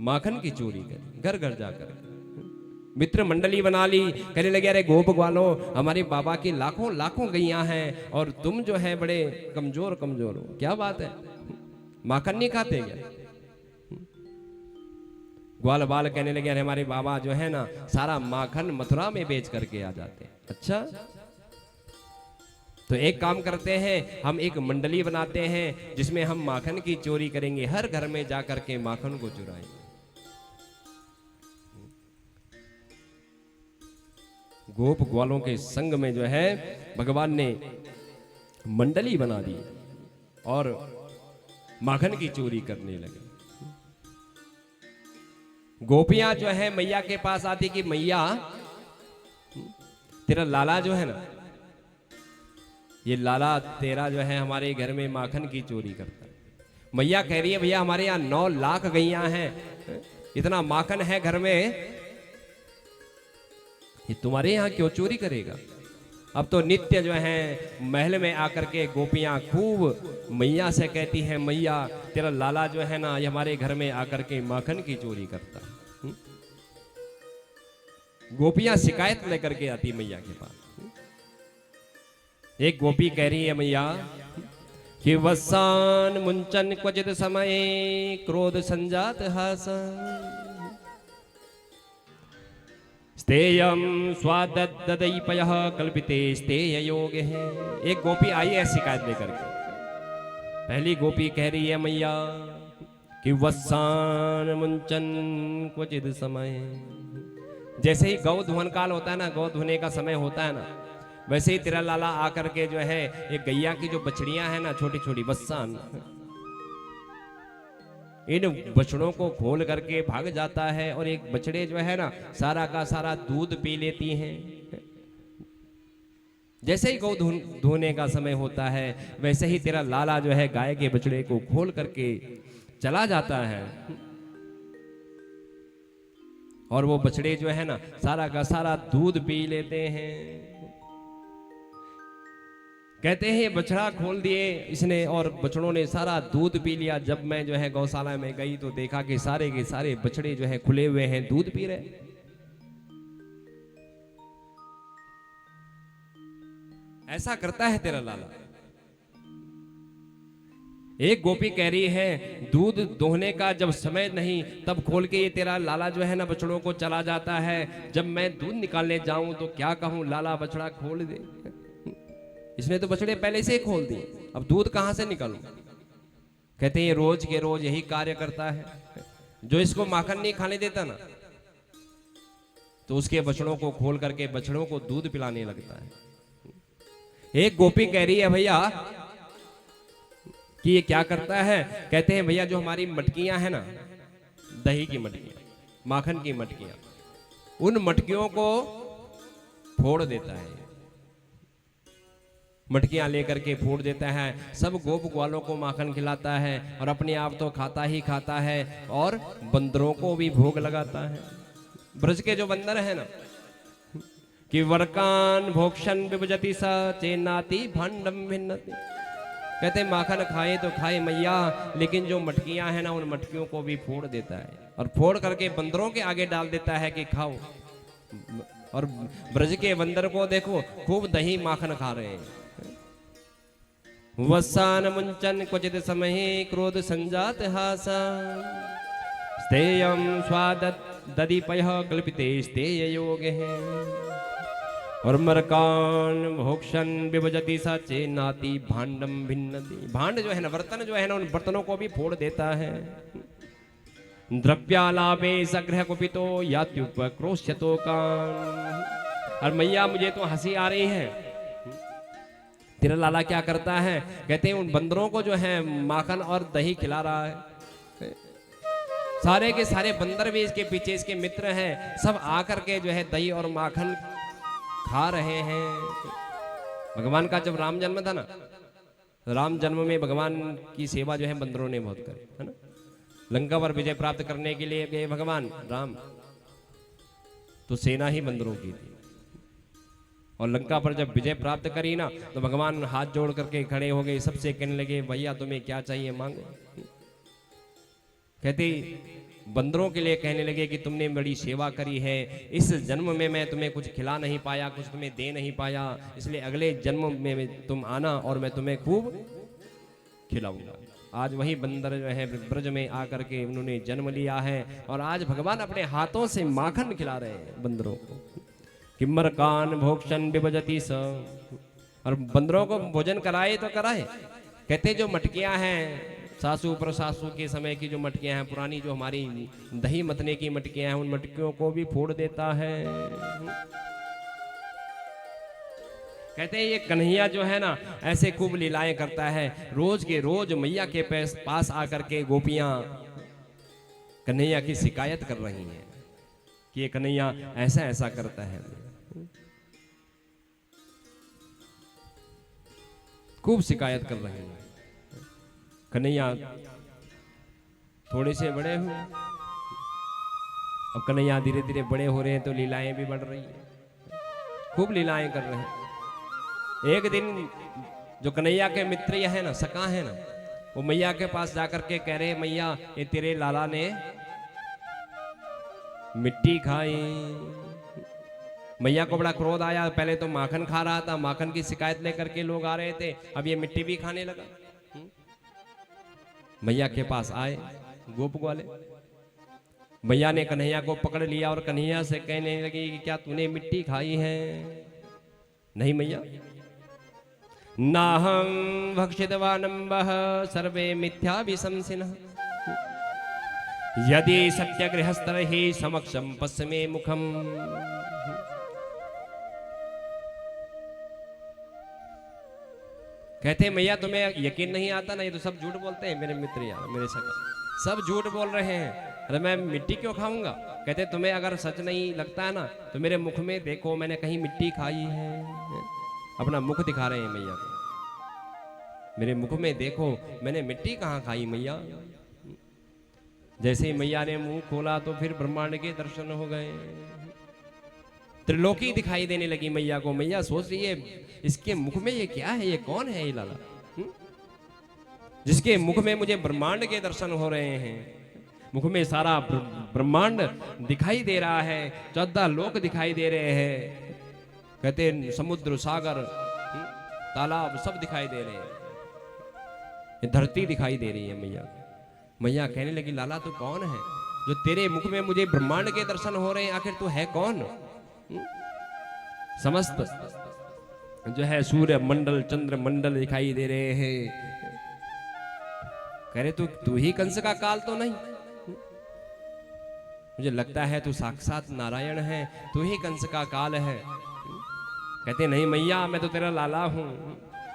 माखन की चोरी करी, घर घर जाकर। मित्र मंडली बना ली, कहने लगे अरे गोप ग्वालों हमारे बाबा की लाखों लाखों गैयां हैं और तुम जो है बड़े कमजोर कमजोर हो, क्या बात है, माखन नहीं खाते क्या? ग्वाल बाल कहने लगे अरे हमारे बाबा जो है ना सारा माखन मथुरा में बेच करके आ जाते हैं। अच्छा, तो एक काम करते हैं, हम एक मंडली बनाते हैं जिसमें हम माखन की चोरी करेंगे, हर घर में जा करके माखन को चुराएंगे। गोप ग्वालों के संग में जो है भगवान ने मंडली बना दी और माखन की चोरी करने लगे। गोपियां जो है मैया के पास आती कि मैया तेरा लाला जो है ना, ये लाला तेरा जो है हमारे घर में माखन की चोरी करता है। मैया कह रही है भैया हमारे यहाँ 9 लाख गैयां हैं, इतना माखन है घर में, ये तुम्हारे यहाँ क्यों चोरी करेगा? अब तो नित्य जो है महल में आकर के गोपियां खूब मैया से कहती हैं मैया तेरा लाला जो है ना ये हमारे घर में आकर के माखन की चोरी करता है। गोपियां शिकायत लेकर के आती मैया के पास। एक गोपी कह रही है मैया कि वसान मुंचन क्वचित समय क्रोध संजात हासन स्तेयम स्वाददीपयः कल्पिते स्तेय योग है। एक गोपी आई है शिकायत लेकर के। पहली गोपी कह रही है मैया कि वसान मुंचन क्वचित समय, जैसे ही गौ धुवन काल होता है ना, गौ धुने का समय होता है ना, वैसे ही तेरा लाला आकर के जो है एक गैया की जो बछड़ियां हैं ना छोटी छोटी वसान, इन बछड़ों को खोल करके भाग जाता है और एक बछड़े जो है ना सारा का सारा दूध पी लेती हैं। जैसे ही गौ धोने का समय होता है वैसे ही तेरा लाला जो है गाय के बछड़े को खोल करके चला जाता है और वो बछड़े जो है ना सारा का सारा दूध पी लेते हैं। कहते हैं ये बछड़ा खोल दिए इसने और बछड़ों ने सारा दूध पी लिया। जब मैं जो है गौशाला में गई तो देखा कि सारे के सारे बछड़े जो है खुले हुए हैं, दूध पी रहे। ऐसा करता है तेरा लाला। एक गोपी कह रही है दूध दोहने का जब समय नहीं तब खोल के ये तेरा लाला जो है ना बछड़ों को चला जाता है। जब मैं दूध निकालने जाऊं तो क्या कहूं, लाला बछड़ा खोल दे। इसने तो बछड़े पहले से ही खोल दिए, अब दूध कहां से निकालूं। कहते हैं रोज के रोज यही कार्य करता है। जो इसको माखन नहीं खाने देता ना तो उसके बछड़ों को खोल करके बछड़ों को दूध पिलाने लगता है। एक गोपी कह रही है भैया कि ये क्या करता है। कहते हैं भैया जो हमारी मटकियां हैं ना, दही की मटकियां, माखन की मटकियां, उन मटकियों को फोड़ देता है। मटकियां लेकर के फोड़ देता है, सब गोप ग्वालों को माखन खिलाता है और अपने आप तो खाता ही खाता है और बंदरों को भी भोग लगाता है। ब्रज के जो बंदर है ना कि वर्कान भोक्षण विभजति स चेन्नाति भांडम भिन्नति। कहते माखन खाए तो खाए मैया, लेकिन जो मटकियां हैं ना उन मटकियों को भी फोड़ देता है और फोड़ करके बंदरों के आगे डाल देता है कि खाओ। और ब्रज के बंदर को देखो खूब दही माखन खा रहे हैं। वसान मुंचन क्वचित समय क्रोध संजात हासा स्तेयम स्वाददीपयः कल्पिते स्तेय योग है। और मरकान भोक्षण विभजति सा चेन्नाति भांडम भिन्नति। भांड जो है ना, बर्तन जो है ना, उन बर्तनों को भी फोड़ देता है। द्रव्यालाभे सग्रह कुपितो यात्युपक्रोश्यतो कान। और मैया मुझे तो हंसी आ रही है। तेरा लाला क्या करता है, कहते हैं उन बंदरों को जो है माखन और दही खिला रहा है। सारे के सारे बंदर भी इसके पीछे, इसके मित्र हैं, सब आकर के जो है दही और माखन खा रहे हैं। भगवान का जब राम जन्म था ना, राम जन्म में भगवान की सेवा जो है बंदरों ने बहुत करी है ना। लंका पर विजय प्राप्त करने के लिए गए भगवान राम, तो सेना ही बंदरों की थी। और लंका पर जब विजय प्राप्त करी ना तो भगवान हाथ जोड़ करके खड़े हो गए, सबसे कहने लगे भैया तुम्हें क्या चाहिए मांगो। कहते बंदरों के लिए कहने लगे कि तुमने बड़ी सेवा करी है, इस जन्म में मैं तुम्हें कुछ खिला नहीं पाया, कुछ तुम्हें दे नहीं पाया, इसलिए अगले जन्म में तुम आना और मैं तुम्हें खूब खिलाऊंगा। आज वही बंदर जो है ब्रज में आकर के उन्होंने जन्म लिया है और आज भगवान अपने हाथों से माखन खिला रहे हैं बंदरों को। किम्मर कान भोक्षण विभजति स, और बंदरों को भोजन कराए तो कराए। कहते जो मटकियां हैं सासू प्रसासू के समय की जो मटकियां हैं पुरानी, जो हमारी दही मतने की मटकियां हैं, उन मटकियों को भी फोड़ देता है। कहते हैं ये कन्हैया जो है ना ऐसे खूब लीलाएं करता है, रोज के रोज मैया के पास आकर के गोपियां कन्हैया की शिकायत कर रही हैं कि ये कन्हैया ऐसा ऐसा करता है। खूब शिकायत कर रही हैं। कन्हैया थोड़े से बड़े हुए, अब कन्हैया धीरे धीरे बड़े हो रहे हैं तो लीलाएं भी बढ़ रही हैं, खूब लीलाएं कर रहे हैं। एक दिन जो कन्हैया के मित्र है ना, सका है ना, वो मैया के पास जाकर के कह रहे मैया ये तेरे लाला ने मिट्टी खाई। मैया को बड़ा क्रोध आया, पहले तो माखन खा रहा था, माखन की शिकायत लेकर के लोग आ रहे थे, अब ये मिट्टी भी खाने लगा। मैया के पास आए गोप ग्वाले, मैया ने कन्हैया को पकड़ लिया और कन्हैया से कहने लगी कि क्या तूने मिट्टी खाई है? नहीं मैया, नाहं भक्षितवानम्बः सर्वे मिथ्या विशंसिनः, यदि सत्यगृहस्थैः समक्षं पश्चिमे मुखम। कहते मैया तुम्हें यकीन नहीं आता ना, ये तो सब झूठ बोलते हैं मेरे मित्र यार, मेरे सगा सब झूठ बोल रहे हैं, अरे मैं मिट्टी क्यों खाऊंगा? कहते तुम्हें अगर सच नहीं लगता है ना तो मेरे मुख में देखो, मैंने कहीं मिट्टी खाई है? अपना मुख दिखा रहे हैं मैया को, मेरे मुख में देखो मैंने मिट्टी कहाँ खाई मैया। जैसे ही मैया ने मुंह खोला तो फिर ब्रह्मांड के दर्शन हो गए, त्रिलोकी दिखाई देने लगी मैया को। मैया सोच रही है इसके मुख में ये क्या है, ये कौन है ये लाला जिसके मुख में मुझे ब्रह्मांड के दर्शन हो रहे हैं। मुख में सारा ब्रह्मांड दिखाई दे रहा है, 14 लोक दिखाई दे रहे हैं। कहते समुद्र सागर तालाब सब दिखाई दे रहे हैं, ये धरती दिखाई दे रही है मैया। मैया कहने लगी लाला तू कौन है जो तेरे मुख में मुझे ब्रह्मांड के दर्शन हो रहे हैं? आखिर तू है कौन? समस्त जो है सूर्य मंडल चंद्र मंडल दिखाई दे रहे हैं। कह रहे तू ही कंस का काल तो नहीं? मुझे लगता है तू साक्षात नारायण है, तू ही कंस का काल है। कहते नहीं मैया मैं तो तेरा लाला हूं।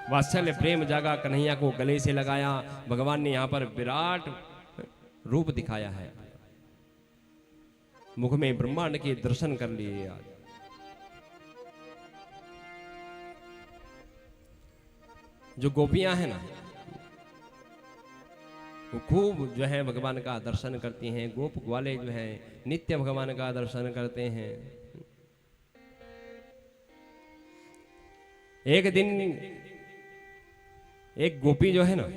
वात्सल्य प्रेम जागा, कन्हैया को गले से लगाया। भगवान ने यहां पर विराट रूप दिखाया है, मुख में ब्रह्मांड के दर्शन कर लिए। आज जो गोपियां हैं ना वो खूब जो है भगवान का दर्शन करती हैं। गोप ग्वाले जो है नित्य भगवान का दर्शन करते हैं। एक दिन एक गोपी जो है ना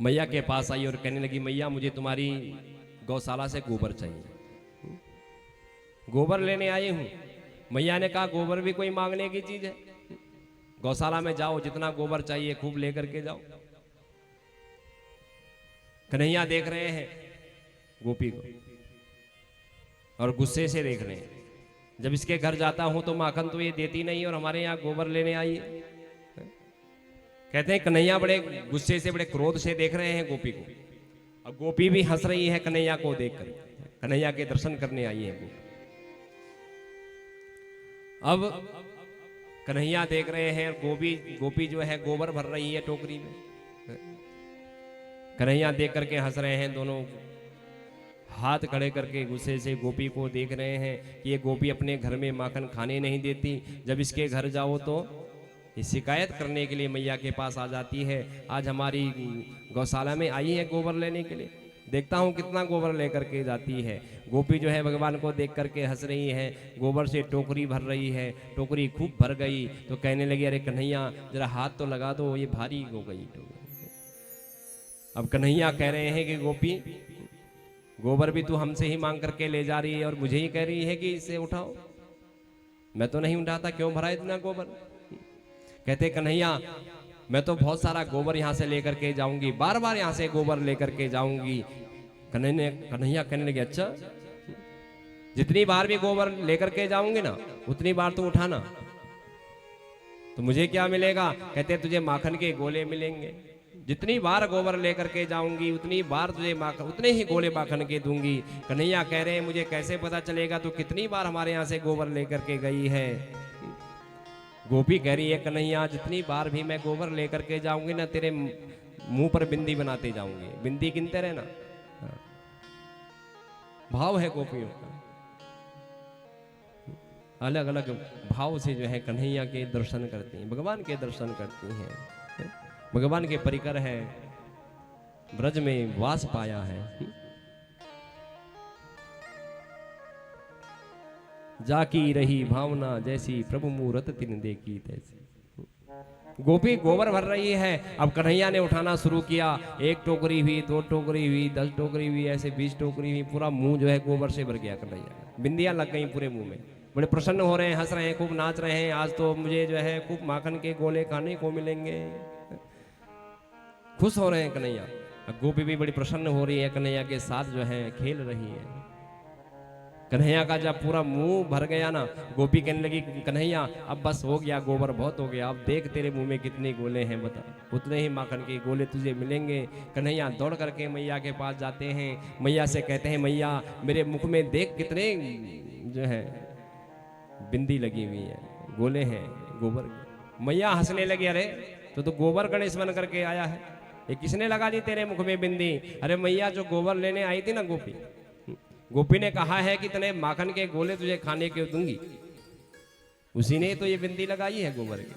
मैया के पास आई और कहने लगी मैया मुझे तुम्हारी गौशाला से गोबर चाहिए, गोबर लेने आई हूं। मैया ने कहा गोबर भी कोई मांगने की चीज है? गौशाला में जाओ, जितना गोबर चाहिए खूब लेकर के जाओ। कन्हैया देख रहे हैं गोपी को और गुस्से से देख रहे हैं। जब इसके घर जाता हूं तो माखन तो ये देती नहीं और हमारे यहाँ गोबर लेने आई है। कहते हैं कन्हैया बड़े गुस्से से बड़े क्रोध से देख रहे हैं गोपी को, और गोपी भी हंस रही है कन्हैया को देखकर। कन्हैया के दर्शन करने आई है गोपी। अब कन्हैया देख रहे हैं गोपी जो है गोबर भर रही है टोकरी में। कन्हैया देख करके हंस रहे हैं, दोनों हाथ खड़े करके गुस्से से गोपी को देख रहे हैं कि ये गोपी अपने घर में माखन खाने नहीं देती। जब इसके घर जाओ तो ये शिकायत करने के लिए मैया के पास आ जाती है। आज हमारी गौशाला में आई है गोबर लेने के लिए, देखता हूँ कितना गोबर लेकर के जाती है। गोपी जो है भगवान को देख करके हंस रही है, गोबर से टोकरी भर रही है। टोकरी खूब भर गई तो कहने लगी अरे कन्हैया जरा हाथ तो लगा दो, ये भारी हो गई टोकरी। अब कन्हैया कह रहे हैं कि गोपी गोबर भी तू हमसे ही मांग करके ले जा रही है और मुझे ही कह रही है कि इसे उठाओ। मैं तो नहीं उठाता, क्यों भरा इतना गोबर? कहते कन्हैया मैं तो बहुत सारा गोबर यहाँ से लेकर के जाऊंगी, बार बार यहाँ से गोबर लेकर के जाऊंगी। कन्हैया कहने लगे अच्छा, जितनी बार भी गोबर लेकर के जाऊंगी ना उतनी बार तू उठाना, तो मुझे क्या मिलेगा? कहते तुझे माखन के गोले मिलेंगे। जितनी बार गोबर लेकर के जाऊंगी उतनी बार तुझे माखन, उतने ही गोले माखन के दूंगी। कन्हैया कह रहे हैं मुझे कैसे पता चलेगा तू कितनी बार हमारे यहाँ से गोबर लेकर के गई है? गोपी कह रही है कन्हैया जितनी बार भी मैं गोबर लेकर के जाऊंगी ना तेरे मुंह पर बिंदी बनाते जाऊंगी, बिंदी गिनते रहना। भाव है गोपियों का, अलग अलग भाव से जो है कन्हैया के दर्शन करती हैं, भगवान के दर्शन करती हैं। भगवान के परिकर है, ब्रज में वास पाया है। जाकी रही भावना जैसी प्रभु मूरत तिन देखी तैसी। गोपी गोबर भर रही है, अब कन्हैया ने उठाना शुरू किया। 1 टोकरी हुई, 2 टोकरी हुई, 10 टोकरी हुई, ऐसे 20 टोकरी हुई, पूरा मुंह जो है गोबर से भर गया कन्हैया। बिंदियां लग गई पूरे मुंह में, बड़े प्रसन्न हो रहे हैं, हंस रहे हैं, खूब नाच रहे हैं। आज तो मुझे जो है खूब माखन के गोले खाने को मिलेंगे, खुश हो रहे हैं कन्हैया। गोपी भी बड़ी प्रसन्न हो रही है, कन्हैया के साथ जो है खेल रही है। कन्हैया का जब पूरा मुंह भर गया ना, गोपी कहने लगी कन्हैया अब बस हो गया, गोबर बहुत हो गया, अब देख तेरे मुंह में कितने गोले हैं, बता। उतने ही माखन के गोले तुझे मिलेंगे। कन्हैया दौड़ करके मैया के पास जाते हैं, मैया से कहते हैं मैया मेरे मुख में देख कितने जो है बिंदी लगी हुई है, गोले हैं गोबर। मैया हंसने लगी, अरे तो गोबर गणेश बन करके आया है, ये किसने लगा दी तेरे मुख में बिंदी? अरे मैया जो गोबर लेने आई थी ना गोपी, गोपी ने कहा है कि तने माखन के गोले तुझे खाने के दूंगी, उसी ने तो ये बिंदी लगाई है गोबर की।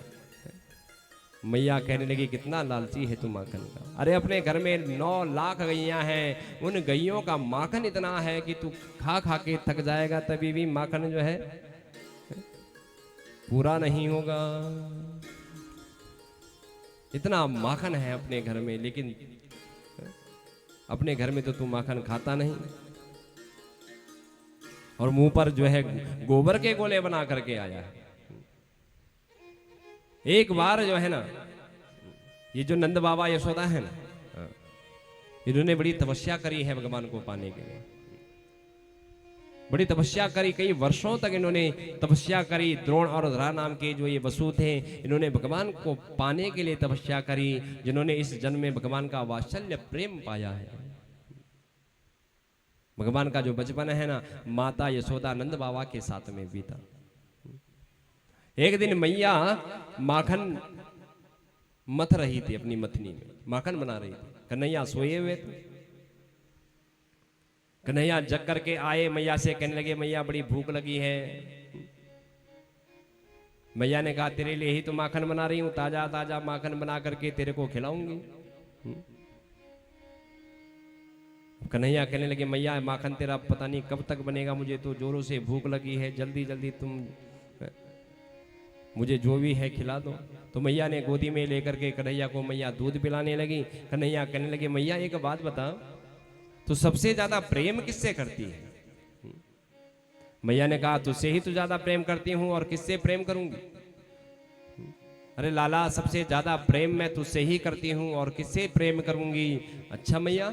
मैया कहने लगी कितना लालची है तू माखन का। अरे अपने घर में 9 लाख गैया हैं, उन गैयों का माखन इतना है कि तू खा खा के थक जाएगा, तभी भी माखन जो है पूरा नहीं होगा। इतना माखन है अपने घर में, लेकिन अपने घर में तो तू माखन खाता नहीं, और मुंह पर जो है गोबर के गोले बना करके आया है। एक बार जो है ना, ये जो नंद बाबा यशोदा है ना, इन्होंने बड़ी तपस्या करी है भगवान को पाने के लिए, बड़ी तपस्या करी, कई वर्षों तक इन्होंने तपस्या करी। द्रोण और धरा नाम के जो ये वसु थे, इन्होंने भगवान को पाने के लिए तपस्या करी, जिन्होंने इस जन्म में भगवान का वात्सल्य प्रेम पाया है। भगवान का जो बचपन है ना, माता यशोदा नंद बाबा के साथ में बीता। एक दिन मैया माखन मथ रही थी, अपनी मथनी में माखन बना रही थी। कन्हैया सोए हुए थे। कन्हैया जग करके आए, मैया से कहने लगे मैया बड़ी भूख लगी है। मैया ने कहा तेरे लिए ही तो माखन बना रही हूं, ताजा ताजा माखन बना करके तेरे को खिलाऊंगी। कन्हैया कहने लगे मैया माखन तेरा पता नहीं कब तक बनेगा, मुझे तो जोरों से भूख लगी है, जल्दी जल्दी तुम मुझे जो भी है खिला दो। तो मैया ने गोदी में लेकर के कन्हैया को मैया दूध पिलाने लगी। कन्हैया कहने लगे मैया एक बात बता, तो सबसे ज्यादा प्रेम किससे करती है? मैया ने कहा तुझसे ही तो ज्यादा प्रेम करती हूं, और किससे प्रेम करूंगी? अरे लाला सबसे ज्यादा प्रेम मैं तुझसे ही करती हूं, और किससे प्रेम करूंगी? अच्छा मैया।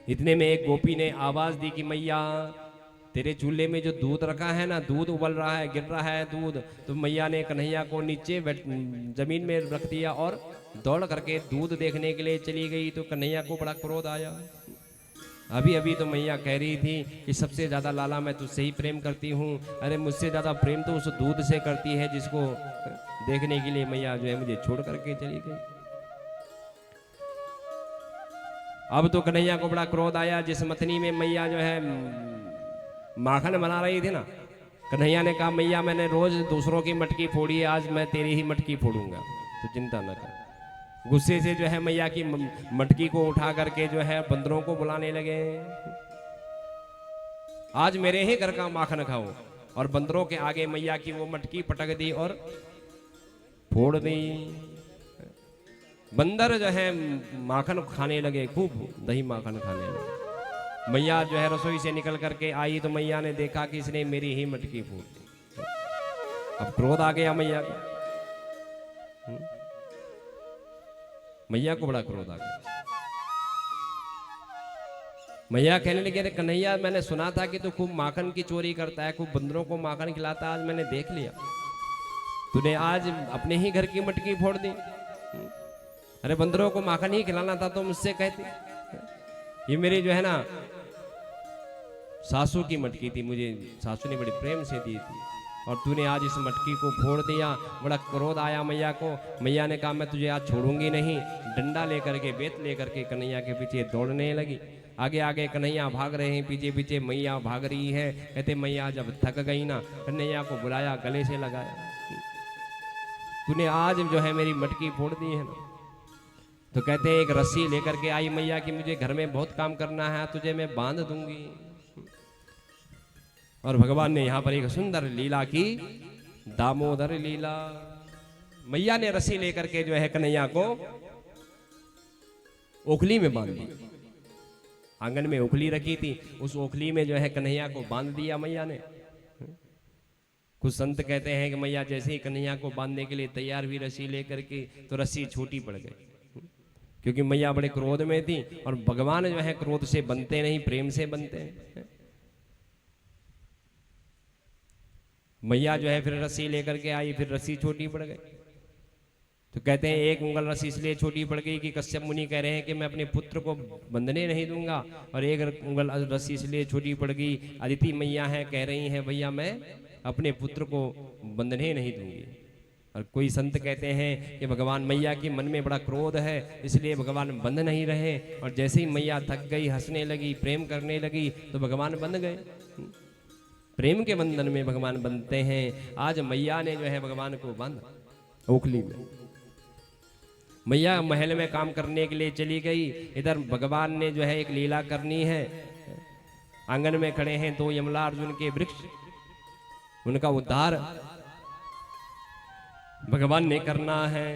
इतने में एक गोपी ने आवाज दी कि मैया तेरे चूल्हे में जो दूध रखा है ना, दूध उबल रहा है, गिर रहा है दूध। तो मैया ने कन्हैया को नीचे जमीन में रख दिया और दौड़ करके दूध देखने के लिए चली गई। तो कन्हैया को बड़ा क्रोध आया। अभी अभी तो मैया कह रही थी कि सबसे ज्यादा लाला मैं तुझसे ही प्रेम करती हूँ। अरे मुझसे ज्यादा प्रेम तो उस दूध से करती है जिसको देखने के लिए मैया जो है मुझे छोड़ करके चली गई। अब तो कन्हैया को बड़ा क्रोध आया। जिस मथनी में मैया जो है माखन बना रही थी ना, कन्हैया ने कहा मैया मैंने रोज दूसरों की मटकी फोड़ी है, आज मैं तेरी ही मटकी फोड़ूंगा, तो चिंता न कर। गुस्से से जो है मैया की मटकी को उठा करके जो है बंदरों को बुलाने लगे, आज मेरे ही घर का माखन खाओ। और बंदरों के आगे मैया की वो मटकी पटक दी और फोड़ दी। बंदर जो है माखन खाने लगे, खूब दही माखन खाने लगे। मैया जो है रसोई से निकल करके आई तो मैया ने देखा कि इसने मेरी ही मटकी फोड़ दी। अब क्रोध आ गया मैया को। मैया को बड़ा क्रोध आ गया। मैया कहने लगी, अरे कन्हैया, मैंने सुना था कि तू खूब माखन की चोरी करता है, खूब बंदरों को माखन खिलाता है, आज मैंने देख लिया, तूने आज अपने ही घर की मटकी फोड़ दी। अरे बंदरों को माखन ही खिलाना था तो मुझसे कहती। ये मेरी जो है ना सासू की मटकी थी, मुझे सासू ने बड़ी प्रेम से दी थी, और तूने आज इस मटकी को फोड़ दिया। बड़ा क्रोध आया मैया को। मैया ने कहा, मैं तुझे आज छोड़ूंगी नहीं। डंडा लेकर के, बेत लेकर के कन्हैया के पीछे दौड़ने लगी। आगे आगे कन्हैया भाग रहे हैं, पीछे पीछे मैया भाग रही है। कहते मैया जब थक गई ना, कन्हैया को बुलाया, गले से लगाया, तूने आज जो है मेरी मटकी फोड़ दी है ना। तो कहते हैं एक रस्सी लेकर के आई मैया कि मुझे घर में बहुत काम करना है, तुझे मैं बांध दूंगी। और भगवान ने यहां पर एक सुंदर लीला की, दामोदर लीला। मैया ने रस्सी लेकर के जो है कन्हैया को ओखली में बांध दी। आंगन में ओखली रखी थी, उस ओखली में जो है कन्हैया को बांध दिया मैया ने। कुछ संत कहते हैं कि मैया जैसे ही कन्हैया को बांधने के लिए तैयार हुई रस्सी लेकर के, तो रस्सी छोटी पड़ गई, क्योंकि मैया बड़े क्रोध में थी। और भगवान जो है क्रोध से बनते नहीं, प्रेम से बनते हैं। मैया जो है फिर रस्सी लेकर के आई, फिर रस्सी छोटी पड़ गई। तो कहते हैं एक उंगल रस्सी इसलिए छोटी पड़ गई कि कश्यप मुनि कह रहे हैं कि मैं अपने पुत्र को बंधने नहीं दूंगा, और एक उंगल रस्सी इसलिए छोटी पड़ गई, अदिति मैया है कह रही हैं भैया मैं अपने पुत्र को बंधने नहीं दूंगी। और कोई संत कहते हैं कि भगवान मैया के मन में बड़ा क्रोध है, इसलिए भगवान बंध नहीं रहे, और जैसे ही मैया थक गई, हंसने लगी, प्रेम करने लगी, तो भगवान बंध गए। प्रेम के बंधन में भगवान बंधते हैं। आज मैया ने जो है भगवान को बांधा ओखली में। मैया महल में काम करने के लिए चली गई, इधर भगवान ने जो है एक लीला करनी है। आंगन में खड़े हैं दो यमला अर्जुन के वृक्ष, उनका उद्धार भगवान ने करना है।